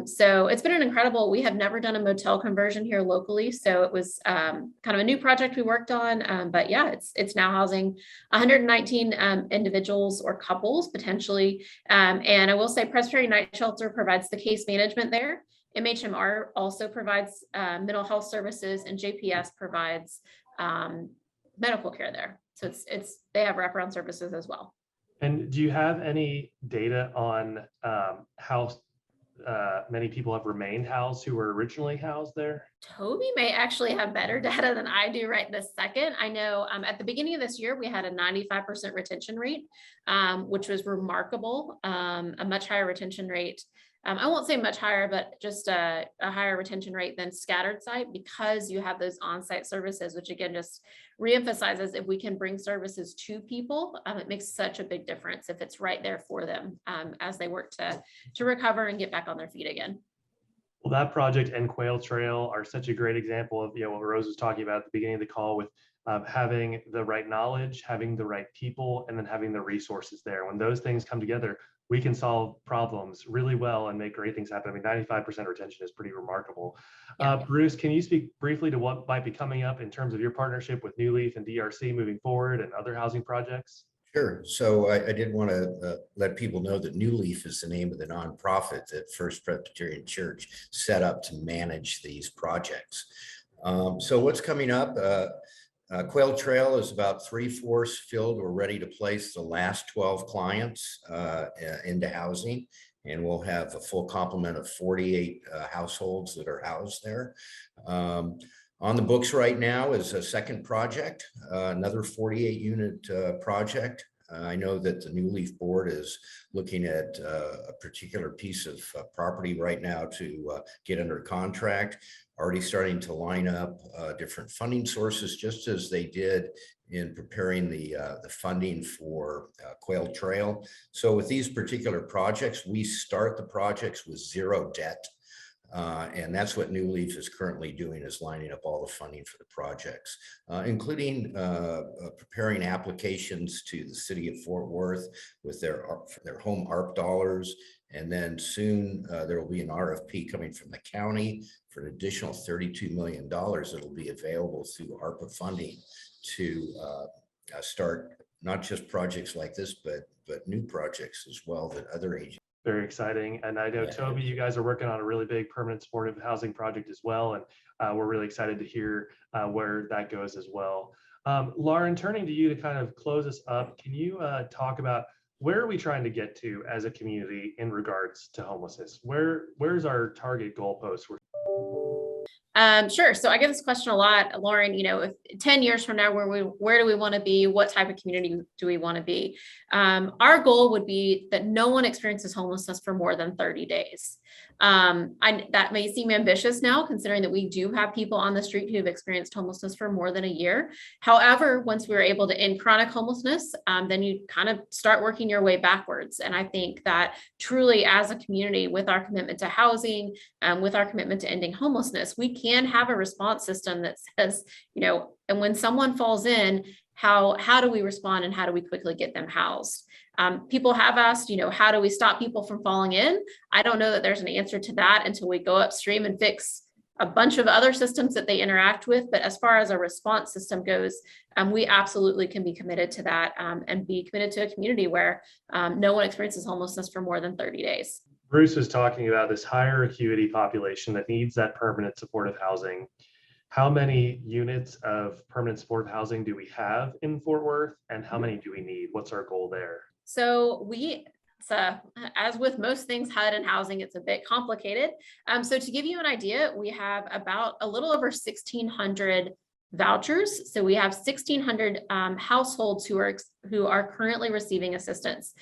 So it's been an incredible, we have never done a motel conversion here locally. So it was kind of a new project we worked on. But yeah, it's now housing 119 individuals or couples potentially. And I will say Presbyterian Night Shelter provides the case management there. MHMR also provides mental health services, and JPS provides medical care there. So they have wraparound services as well. And do you have any data on how many people have remained housed who were originally housed there? Toby may actually have better data than I do right this second. I know at the beginning of this year, we had a 95% retention rate, which was remarkable, a much higher retention rate. I won't say much higher, but just a higher retention rate than scattered site because you have those on-site services, which again, just reemphasizes if we can bring services to people, it makes such a big difference if it's right there for them as they work to recover and get back on their feet again. Well, that project and Quail Trail are such a great example of what Rose was talking about at the beginning of the call with having the right knowledge, having the right people, and then having the resources there. When those things come together, we can solve problems really well and make great things happen. I mean, 95% retention is pretty remarkable. Bruce, can you speak briefly to what might be coming up in terms of your partnership with New Leaf and DRC moving forward and other housing projects? Sure. So I did want to let people know that New Leaf is the name of the nonprofit that First Presbyterian Church set up to manage these projects. So what's coming up? Quail Trail is about 3/4 filled. We're ready to place the last 12 clients into housing, and we'll have a full complement of 48 households that are housed there. On the books right now is a second project, another 48 unit project. I know that the New Leaf board is looking at a particular piece of property right now to get under contract, already starting to line up different funding sources, just as they did in preparing the funding for Quail Trail. So with these particular projects, we start the projects with zero debt. And that's what New Leaf is currently doing, is lining up all the funding for the projects, including preparing applications to the city of Fort Worth with their home ARP dollars. And then soon there will be an RFP coming from the county for an additional $32 million that will be available through ARPA funding to start not just projects like this, but new projects as well that other agencies. Very exciting. And I know, Toby, you guys are working on a really big permanent supportive housing project as well. And we're really excited to hear where that goes as well. Lauren, turning to you to kind of close us up, can you talk about where are we trying to get to as a community in regards to homelessness? Where's our target goalpost? Sure. So I get this question a lot, Lauren, if 10 years from now, where do we want to be? What type of community do we want to be? Our goal would be that no one experiences homelessness for more than 30 days. That may seem ambitious now, considering that we do have people on the street who have experienced homelessness for more than a year. However, once we're able to end chronic homelessness, then you kind of start working your way backwards. And I think that truly, as a community, with our commitment to housing, with our commitment to ending homelessness, we can have a response system that says, and when someone falls in, how do we respond and how do we quickly get them housed? People have asked, how do we stop people from falling in? I don't know that there's an answer to that until we go upstream and fix a bunch of other systems that they interact with. But as far as a response system goes, we absolutely can be committed to that and be committed to a community where no one experiences homelessness for more than 30 days. Bruce was talking about this higher acuity population that needs that permanent supportive housing. How many units of permanent supportive housing do we have in Fort Worth, and how many do we need? What's our goal there? So as with most things HUD and housing, it's a bit complicated. So to give you an idea, we have about a little over 1,600 vouchers. So we have 1,600 households who are currently receiving assistance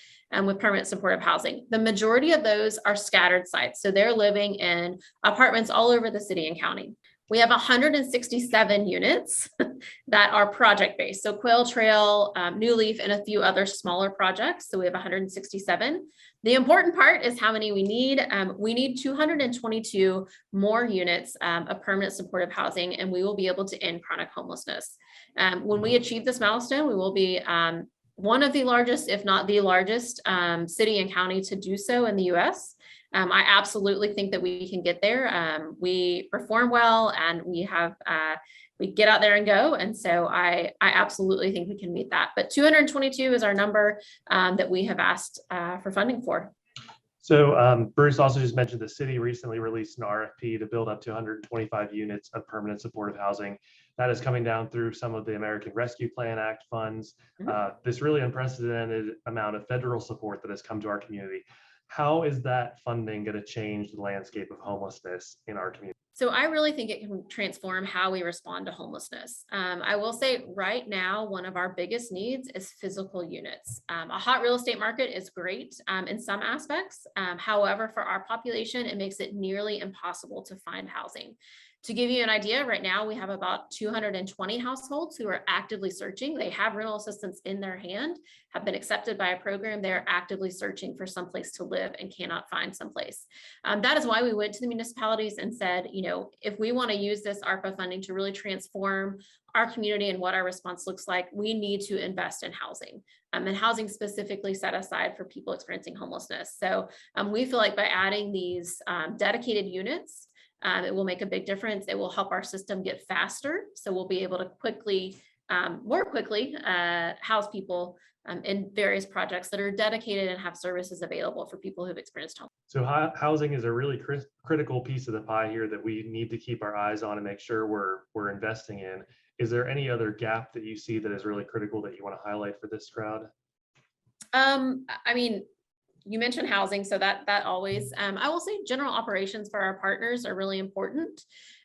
with permanent supportive housing. The majority of those are scattered sites. So they're living in apartments all over the city and county. We have 167 units that are project-based. So Quail Trail, New Leaf, and a few other smaller projects. So we have 167. The important part is how many we need. We need 222 more units of permanent supportive housing, and we will be able to end chronic homelessness. When we achieve this milestone, we will be one of the largest, if not the largest, city and county to do so in the US. I absolutely think that we can get there. We perform well, and we get out there and go. And so I absolutely think we can meet that. But 222 is our number that we have asked for funding for. So Bruce also just mentioned the city recently released an RFP to build up to 125 units of permanent supportive housing. That is coming down through some of the American Rescue Plan Act funds. This really unprecedented amount of federal support that has come to our community. How is that funding going to change the landscape of homelessness in our community? So I really think it can transform how we respond to homelessness. I will say right now, one of our biggest needs is physical units. A hot real estate market is great in some aspects. However, for our population, it makes it nearly impossible to find housing. To give you an idea, right now we have about 220 households who are actively searching. They have rental assistance in their hand, have been accepted by a program. They're actively searching for someplace to live and cannot find someplace. That is why we went to the municipalities and said, if we want to use this ARPA funding to really transform our community and what our response looks like, we need to invest in housing, and housing specifically set aside for people experiencing homelessness. So we feel like by adding these dedicated units, it will make a big difference. It will help our system get faster. So we'll be able to more quickly house people in various projects that are dedicated and have services available for people who've experienced homelessness. So housing is a really critical piece of the pie here that we need to keep our eyes on and make sure we're investing in. Is there any other gap that you see that is really critical that you want to highlight for this crowd? I mean, you mentioned housing, so that always, I will say general operations for our partners are really important.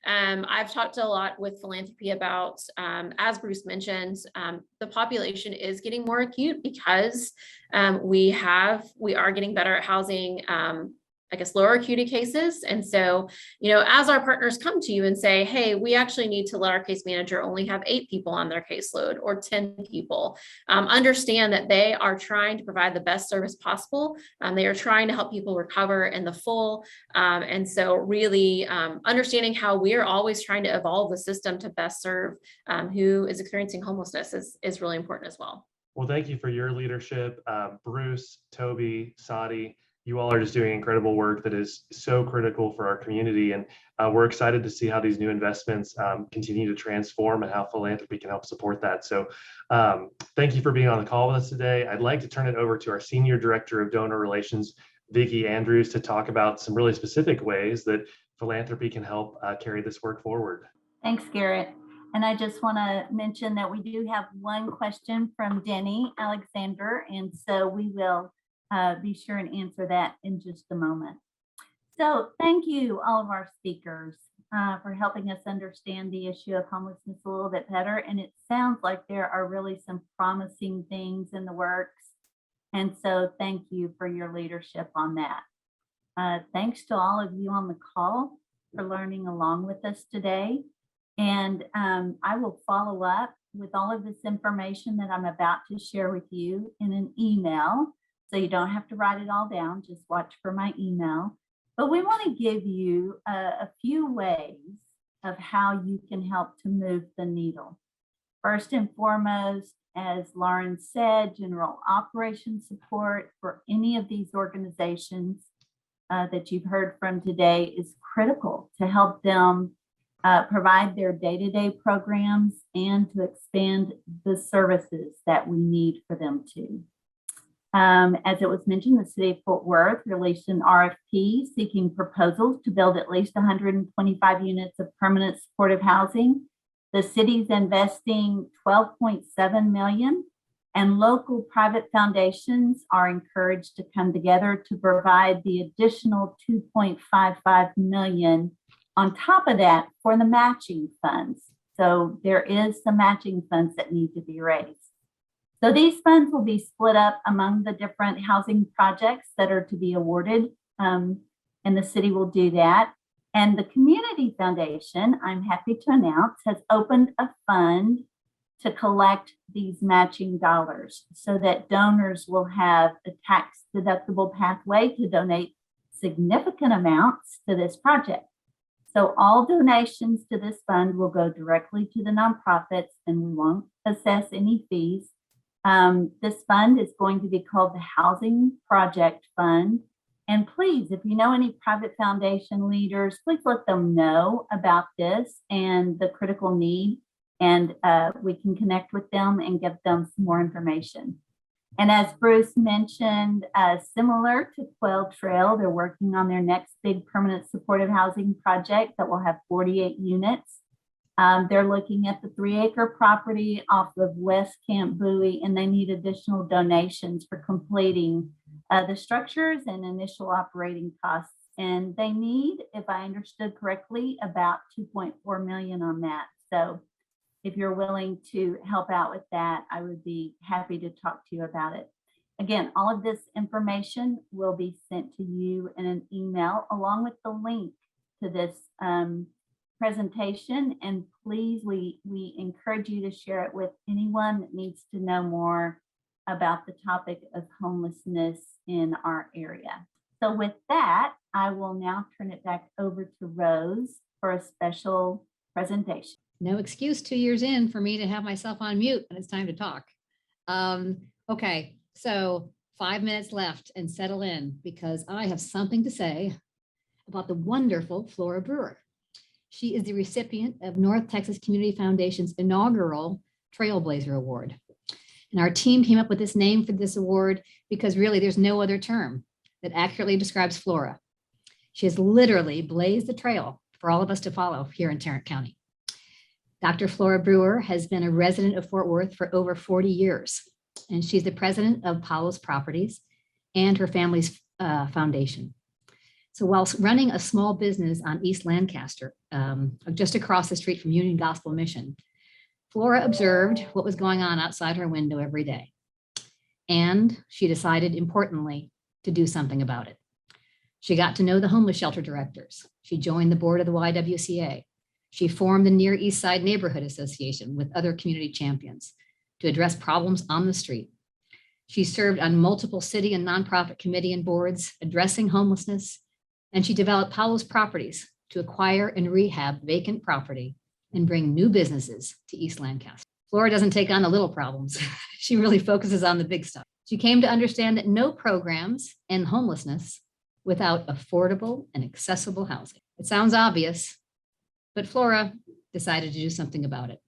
I've talked a lot with philanthropy about, as Bruce mentioned, the population is getting more acute because we are getting better at housing, I guess, lower acuity cases. And so, as our partners come to you and say, hey, we actually need to let our case manager only have 8 people on their caseload or 10 people, understand that they are trying to provide the best service possible. They are trying to help people recover in the full. And so really understanding how we are always trying to evolve the system to best serve who is experiencing homelessness is really important as well. Well, thank you for your leadership. Bruce, Toby, Sadi, you all are just doing incredible work that is so critical for our community. And we're excited to see how these new investments continue to transform and how philanthropy can help support that. So thank you for being on the call with us today. I'd like to turn it over to our Senior Director of Donor Relations, Vicki Andrews, to talk about some really specific ways that philanthropy can help carry this work forward. Thanks, Garrett. And I just want to mention that we do have one question from Denny Alexander, and so we will be sure and answer that in just a moment. So thank you, all of our speakers, for helping us understand the issue of homelessness a little bit better. And it sounds like there are really some promising things in the works. And so thank you for your leadership on that. Thanks to all of you on the call for learning along with us today. And I will follow up with all of this information that I'm about to share with you in an email. So you don't have to write it all down, just watch for my email. But we want to give you a few ways of how you can help to move the needle. First and foremost, as Lauren said, general operations support for any of these organizations that you've heard from today is critical to help them provide their day-to-day programs and to expand the services that we need for them to. As it was mentioned, the City of Fort Worth released an RFP seeking proposals to build at least 125 units of permanent supportive housing. The city's investing $12.7 million, and local private foundations are encouraged to come together to provide the additional $2.55 million on top of that for the matching funds. So there is some matching funds that need to be raised. So these funds will be split up among the different housing projects that are to be awarded, and the city will do that. And the Community Foundation, I'm happy to announce, has opened a fund to collect these matching dollars so that donors will have a tax-deductible pathway to donate significant amounts to this project. So all donations to this fund will go directly to the nonprofits, and we won't assess any fees. This fund is going to be called the Housing Project Fund. And please, if you know any private foundation leaders, please let them know about this and the critical need, and we can connect with them and give them some more information. And as Bruce mentioned, similar to Quail Trail, they're working on their next big permanent supportive housing project that will have 48 units. They're looking at the 3-acre property off of West Camp Bowie, and they need additional donations for completing the structures and initial operating costs. And they need, if I understood correctly, about $2.4 million on that. So if you're willing to help out with that, I would be happy to talk to you about it. Again, all of this information will be sent to you in an email along with the link to this presentation, and please, we encourage you to share it with anyone that needs to know more about the topic of homelessness in our area. So with that, I will now turn it back over to Rose for a special presentation. No excuse 2 years in for me to have myself on mute when it's time to talk. Okay, so 5 minutes left and settle in because I have something to say about the wonderful Flora Brewer. She is the recipient of North Texas Community Foundation's inaugural Trailblazer Award. And our team came up with this name for this award because really there's no other term that accurately describes Flora. She has literally blazed the trail for all of us to follow here in Tarrant County. Dr. Flora Brewer has been a resident of Fort Worth for over 40 years, and she's the president of Palos Properties and her family's foundation. So whilst running a small business on East Lancaster, just across the street from Union Gospel Mission, Flora observed what was going on outside her window every day. And she decided, importantly, to do something about it. She got to know the homeless shelter directors. She joined the board of the YWCA. She formed the Near East Side Neighborhood Association with other community champions to address problems on the street. She served on multiple city and nonprofit committee and boards addressing homelessness, and she developed Palos Properties to acquire and rehab vacant property and bring new businesses to East Lancaster. Flora doesn't take on the little problems. She really focuses on the big stuff. She came to understand that no programs end homelessness without affordable and accessible housing. It sounds obvious, but Flora decided to do something about it.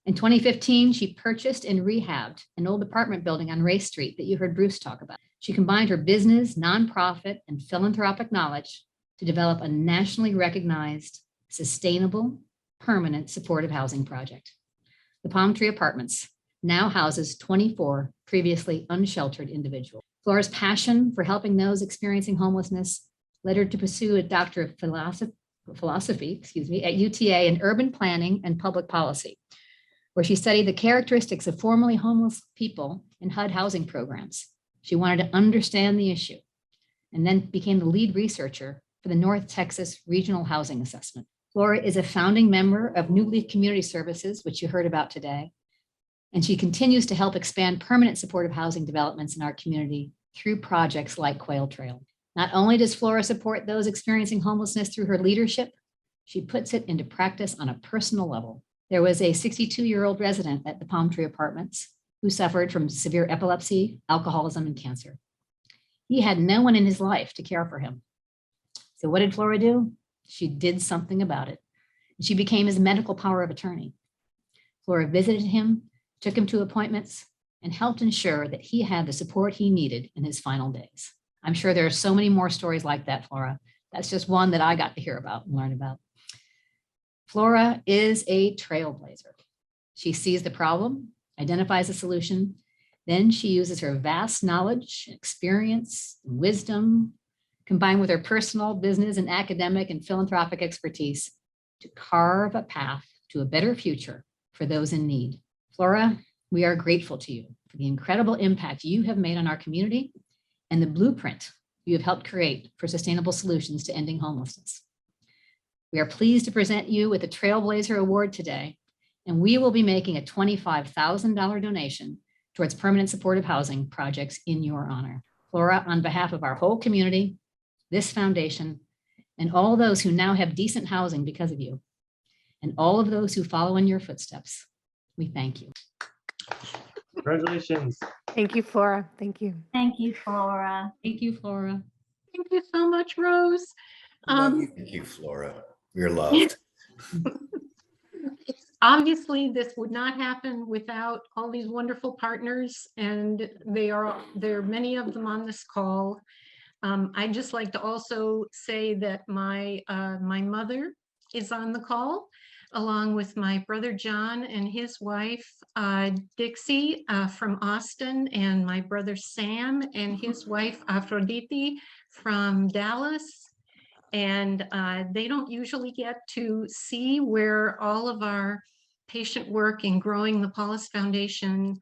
In 2015, she purchased and rehabbed an old apartment building on Race Street that you heard Bruce talk about. She combined her business, nonprofit, and philanthropic knowledge to develop a nationally recognized, sustainable, permanent supportive housing project. The Palm Tree Apartments now houses 24 previously unsheltered individuals. Flora's passion for helping those experiencing homelessness led her to pursue a doctor of philosophy at UTA in urban planning and public policy, where she studied the characteristics of formerly homeless people in HUD housing programs. She wanted to understand the issue and then became the lead researcher for the North Texas Regional Housing Assessment. Flora is a founding member of New Leaf Community Services, which you heard about today, and she continues to help expand permanent supportive housing developments in our community through projects like Quail Trail. Not only does Flora support those experiencing homelessness through her leadership, she puts it into practice on a personal level. There was a 62-year-old resident at the Palm Tree Apartments who suffered from severe epilepsy, alcoholism, and cancer. He had no one in his life to care for him. So what did Flora do? She did something about it. She became his medical power of attorney. Flora visited him, took him to appointments, and helped ensure that he had the support he needed in his final days. I'm sure there are so many more stories like that, Flora. That's just one that I got to hear about and learn about. Flora is a trailblazer. She sees the problem, identifies a solution, then she uses her vast knowledge, experience, and wisdom, combined with her personal, business, and academic and philanthropic expertise to carve a path to a better future for those in need. Flora, we are grateful to you for the incredible impact you have made on our community and the blueprint you have helped create for sustainable solutions to ending homelessness. We are pleased to present you with the Trailblazer Award today, and we will be making a $25,000 donation towards permanent supportive housing projects in your honor. Flora, on behalf of our whole community, this foundation, and all those who now have decent housing because of you, and all of those who follow in your footsteps, we thank you. Congratulations. Thank you, Flora. Thank you. Thank you, Flora. Thank you, Flora. Thank you so much, Rose. Thank you, Flora. You're loved. Obviously, this would not happen without all these wonderful partners, and there are many of them on this call. I'd just like to also say that my mother is on the call, along with my brother John and his wife Dixie from Austin, and my brother Sam and his wife Aphrodite from Dallas. And they don't usually get to see where all of our patient work in growing the Palos Foundation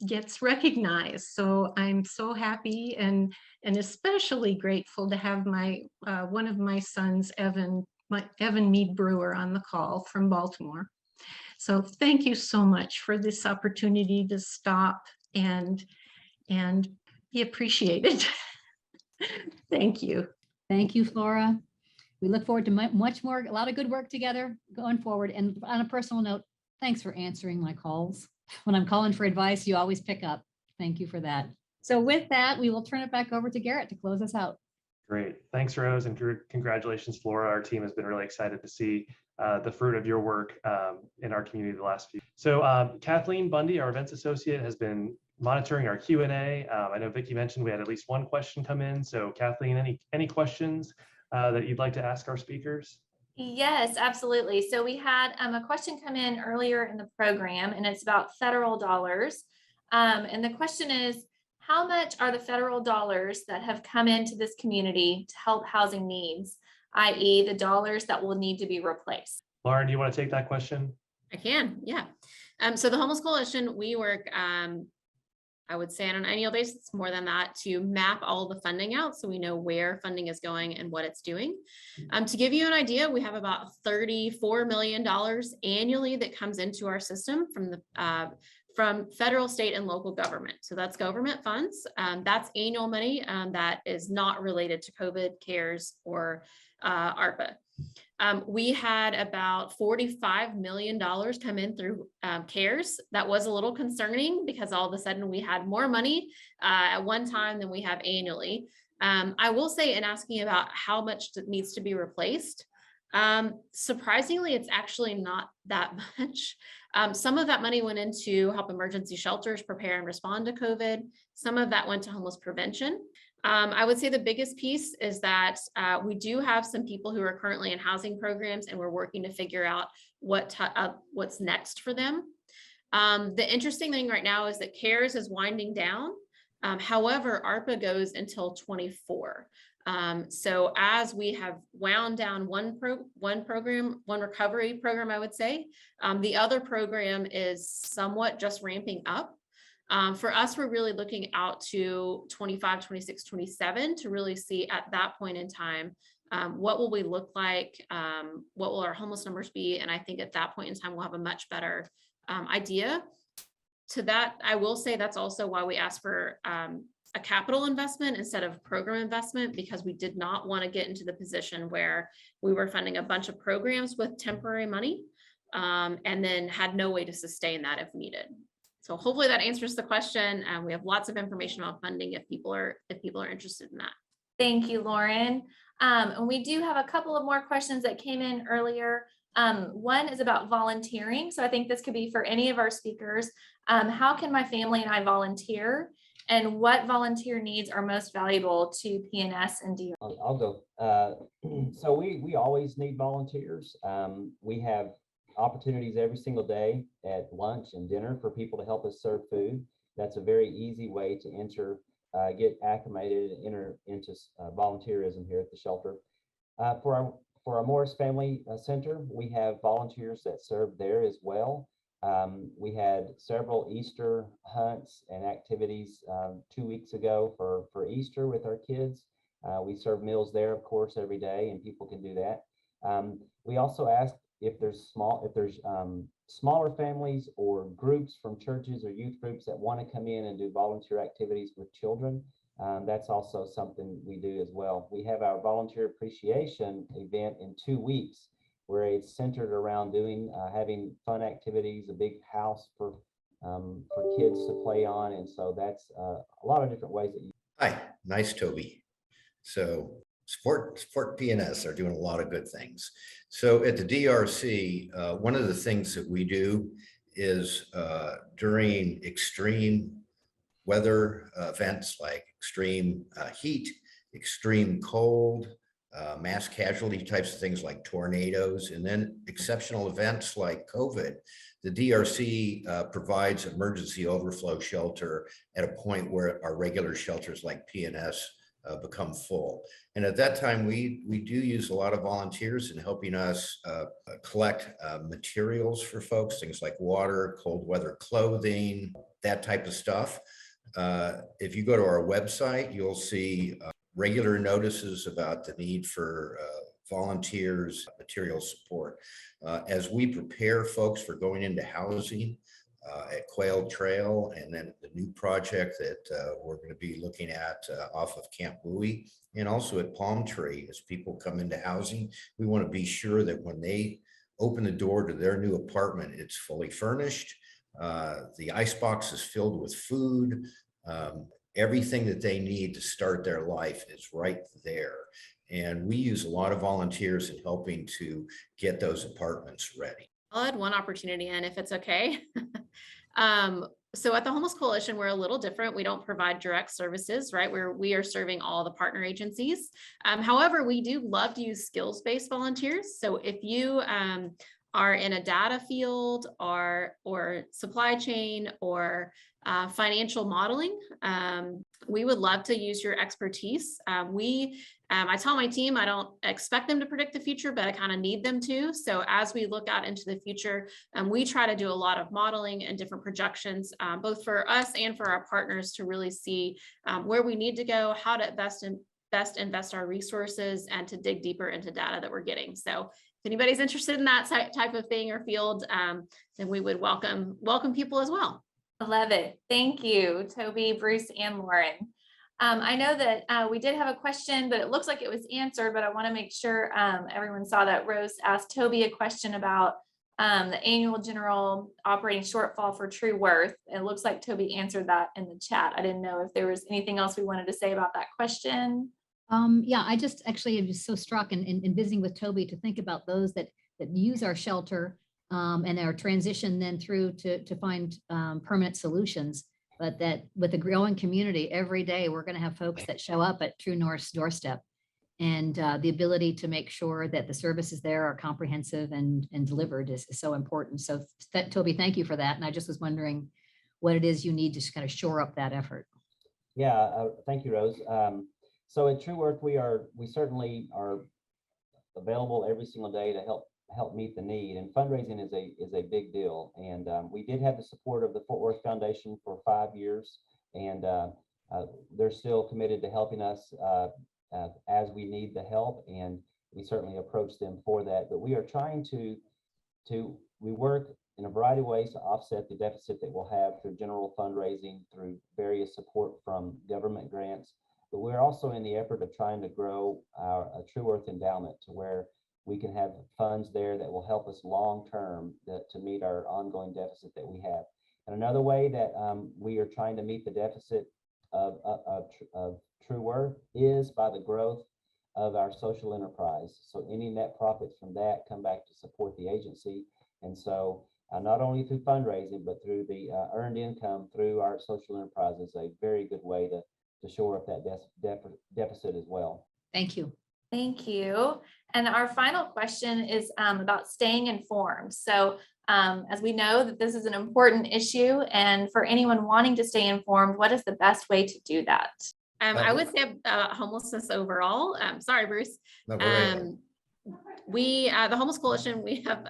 gets recognized. So I'm so happy and especially grateful to have my one of my sons, Evan, Evan Mead Brewer on the call from Baltimore. So thank you so much for this opportunity to stop and be appreciated. Thank you. Thank you, Flora. We look forward to much more, a lot of good work together going forward. And on a personal note, thanks for answering my calls. When I'm calling for advice, you always pick up. Thank you for that. So with that, we will turn it back over to Garrett to close us out. Great. Thanks, Rose, and congratulations, Flora. Our team has been really excited to see the fruit of your work in our community the last few. So Kathleen Bundy, our events associate, has been monitoring our Q&A. I know Vicki mentioned we had at least one question come in. So Kathleen, any questions that you'd like to ask our speakers? Yes, absolutely. So we had a question come in earlier in the program, and it's about federal dollars. And the question is, how much are the federal dollars that have come into this community to help housing needs, i.e. the dollars that will need to be replaced? Lauren, do you want to take that question? I can, yeah. So the Homeless Coalition, we work, I would say on an annual basis, more than that, to map all the funding out so we know where funding is going and what it's doing. To give you an idea, we have about $34 million annually that comes into our system from federal, state, and local government. So that's government funds. That's annual money that is not related to COVID, CARES, or ARPA. We had about $45 million come in through CARES. That was a little concerning because all of a sudden we had more money at one time than we have annually. I will say, in asking about how much needs to be replaced, surprisingly, it's actually not that much. Some of that money went into help emergency shelters prepare and respond to COVID. Some of that went to homeless prevention. I would say the biggest piece is that we do have some people who are currently in housing programs, and we're working to figure out what's next for them. The interesting thing right now is that CARES is winding down. However, ARPA goes until 24. So as we have wound down one recovery program, I would say, the other program is somewhat just ramping up. For us, we're really looking out to 25, 26, 27 to really see at that point in time, what will we look like? What will our homeless numbers be? And I think at that point in time, we'll have a much better idea. To that, I will say that's also why we asked for a capital investment instead of program investment, because we did not want to get into the position where we were funding a bunch of programs with temporary money and then had no way to sustain that if needed. So hopefully that answers the question. We have lots of information about funding if people are interested in that. Thank you, Lauren. And we do have a couple of more questions that came in earlier. One is about volunteering. So I think this could be for any of our speakers. How can my family and I volunteer? And what volunteer needs are most valuable to PNS and DR? I'll go. So we always need volunteers. We have opportunities every single day at lunch and dinner for people to help us serve food. That's a very easy way to get acclimated and enter into volunteerism here at the shelter. For our Morris Family Center, we have volunteers that serve there as well. We had several Easter hunts and activities 2 weeks ago for Easter with our kids. We serve meals there, of course, every day, and people can do that. We also asked if there's smaller families or groups from churches or youth groups that want to come in and do volunteer activities with children. That's also something we do as well. We have our volunteer appreciation event in 2 weeks, where it's centered around having fun activities, a big house for kids to play on. And so that's a lot of different ways that you. Hi, nice, Toby. So Support PNS are doing a lot of good things. So at the DRC, one of the things that we do is during extreme weather events like extreme heat, extreme cold, mass casualty types of things like tornadoes, and then exceptional events like COVID, the DRC provides emergency overflow shelter at a point where our regular shelters like PNS become full. And at that time, we do use a lot of volunteers in helping us collect materials for folks, things like water, cold weather clothing, that type of stuff. If you go to our website, you'll see regular notices about the need for volunteers, material support. As we prepare folks for going into housing at Quail Trail, and then the new project that we're going to be looking at off of Camp Bowie, and also at Palm Tree, as people come into housing, we want to be sure that when they open the door to their new apartment, it's fully furnished. The icebox is filled with food. Everything that they need to start their life is right there. And we use a lot of volunteers in helping to get those apartments ready. I'll add one opportunity in if it's okay. So at the Homeless Coalition, we're a little different. We don't provide direct services, right? We are serving all the partner agencies. However, we do love to use skills-based volunteers. So if you are in a data field or supply chain or financial modeling, we would love to use your expertise. I tell my team, I don't expect them to predict the future, but I kind of need them to. So as we look out into the future, we try to do a lot of modeling and different projections, both for us and for our partners, to really see where we need to go, how to best invest our resources, and to dig deeper into data that we're getting. So if anybody's interested in that type of thing or field, then we would welcome people as well. I love it. Thank you, Toby, Bruce, and Lauren. I know that we did have a question, but it looks like it was answered, but I want to make sure everyone saw that Rose asked Toby a question about the annual general operating shortfall for true worth. It looks like Toby answered that in the chat. I didn't know if there was anything else we wanted to say about that question. Yeah, I just actually am just so struck in visiting with Toby to think about those that use our shelter and our transition then through to find permanent solutions. But that with a growing community, every day we're going to have folks that show up at True North's doorstep, and the ability to make sure that the services there are comprehensive and delivered is so important. So Toby, thank you for that. And I just was wondering what it is you need to kind of shore up that effort. Yeah, thank you, Rose. So at True Worth, we certainly are available every single day to help meet the need, and fundraising is a big deal. And we did have the support of the Fort Worth Foundation for 5 years, and they're still committed to helping us as we need the help, and we certainly approach them for that. But we are trying we work in a variety of ways to offset the deficit that we'll have through general fundraising, through various support from government grants. But we're also in the effort of trying to grow our True Worth endowment to where we can have funds there that will help us long-term to meet our ongoing deficit that we have. And another way that we are trying to meet the deficit of True Worth is by the growth of our social enterprise. So any net profits from that come back to support the agency. And so not only through fundraising, but through the earned income through our social enterprise is a very good way to shore up that deficit as well. Thank you. Thank you. And our final question is about staying informed. So as we know that this is an important issue, and for anyone wanting to stay informed, what is the best way to do that? I would say homelessness overall. Sorry, Bruce. No, go ahead. The Homeless Coalition, we have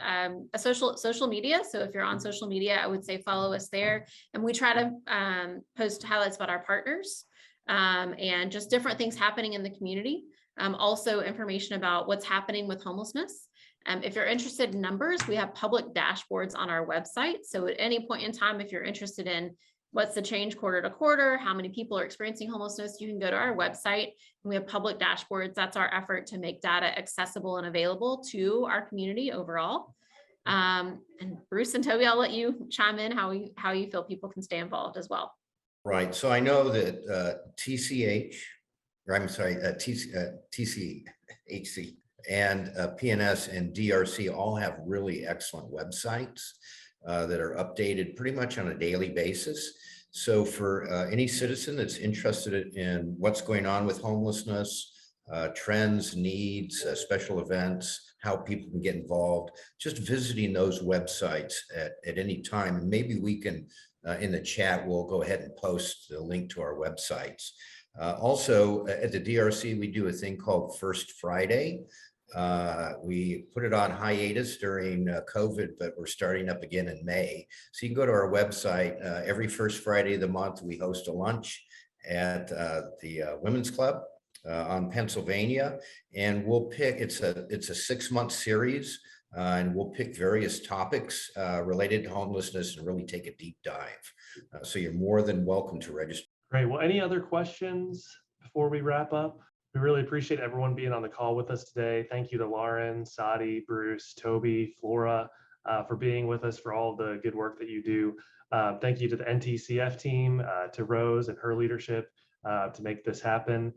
a social media. So if you're on social media, I would say follow us there. And we try to post highlights about our partners and just different things happening in the community. Also information about what's happening with homelessness. If you're interested in numbers, we have public dashboards on our website. So at any point in time, if you're interested in what's the change quarter to quarter, how many people are experiencing homelessness, you can go to our website, and we have public dashboards. That's our effort to make data accessible and available to our community overall. And Bruce and Toby, I'll let you chime in how you feel people can stay involved as well. Right. So I know that TCHC and PNS and DRC all have really excellent websites that are updated pretty much on a daily basis. So for any citizen that's interested in what's going on with homelessness, trends, needs, special events, how people can get involved, just visiting those websites at any time. And maybe we can, in the chat, we'll go ahead and post the link to our websites. Also, at the DRC, we do a thing called First Friday. We put it on hiatus during COVID, but we're starting up again in May. So you can go to our website. Every first Friday of the month, we host a lunch at the Women's Club. on Pennsylvania, and we'll pick, it's a 6-month series, and we'll pick various topics related to homelessness and really take a deep dive. So you're more than welcome to register. Great. Well, any other questions before we wrap up? We really appreciate everyone being on the call with us today. Thank you to Lauren, Sadi, Bruce, Toby, Flora, for being with us, for all the good work that you do. Thank you to the NTCF team, to Rose and her leadership to make this happen.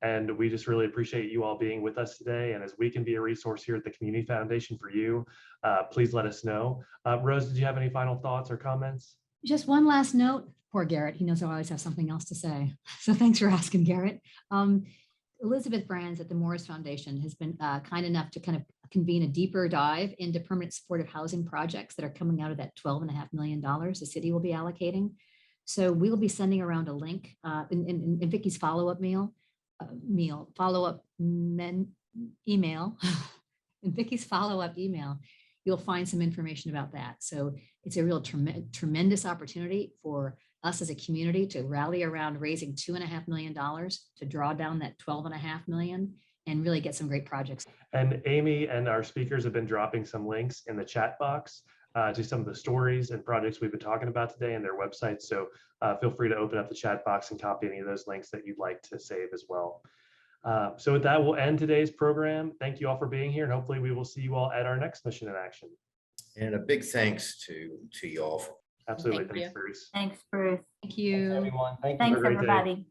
And we just really appreciate you all being with us today. And as we can be a resource here at the Community Foundation for you, please let us know. Rose, did you have any final thoughts or comments? Just one last note. Poor Garrett. He knows I always have something else to say. So thanks for asking, Garrett. Elizabeth Brands at the Morris Foundation has been kind enough to kind of convene a deeper dive into permanent supportive housing projects that are coming out of that $12.5 million the city will be allocating. So we'll be sending around a link in Vicki's follow-up email. In Vicki's follow-up email, you'll find some information about that. So it's a real tremendous opportunity for us as a community to rally around raising $2.5 million to draw down that $12.5 million and really get some great projects. And Amy and our speakers have been dropping some links in the chat box to some of the stories and projects we've been talking about today and their websites. So feel free to open up the chat box and copy any of those links that you'd like to save as well. So with that, we'll end today's program. Thank you all for being here, and hopefully we will see you all at our next Mission in Action. And a big thanks to you all. Absolutely. Thank you. Thanks, Bruce. Thanks, Bruce. Thank you. Thanks, everyone. Thank you. Thanks, a great day. everybody.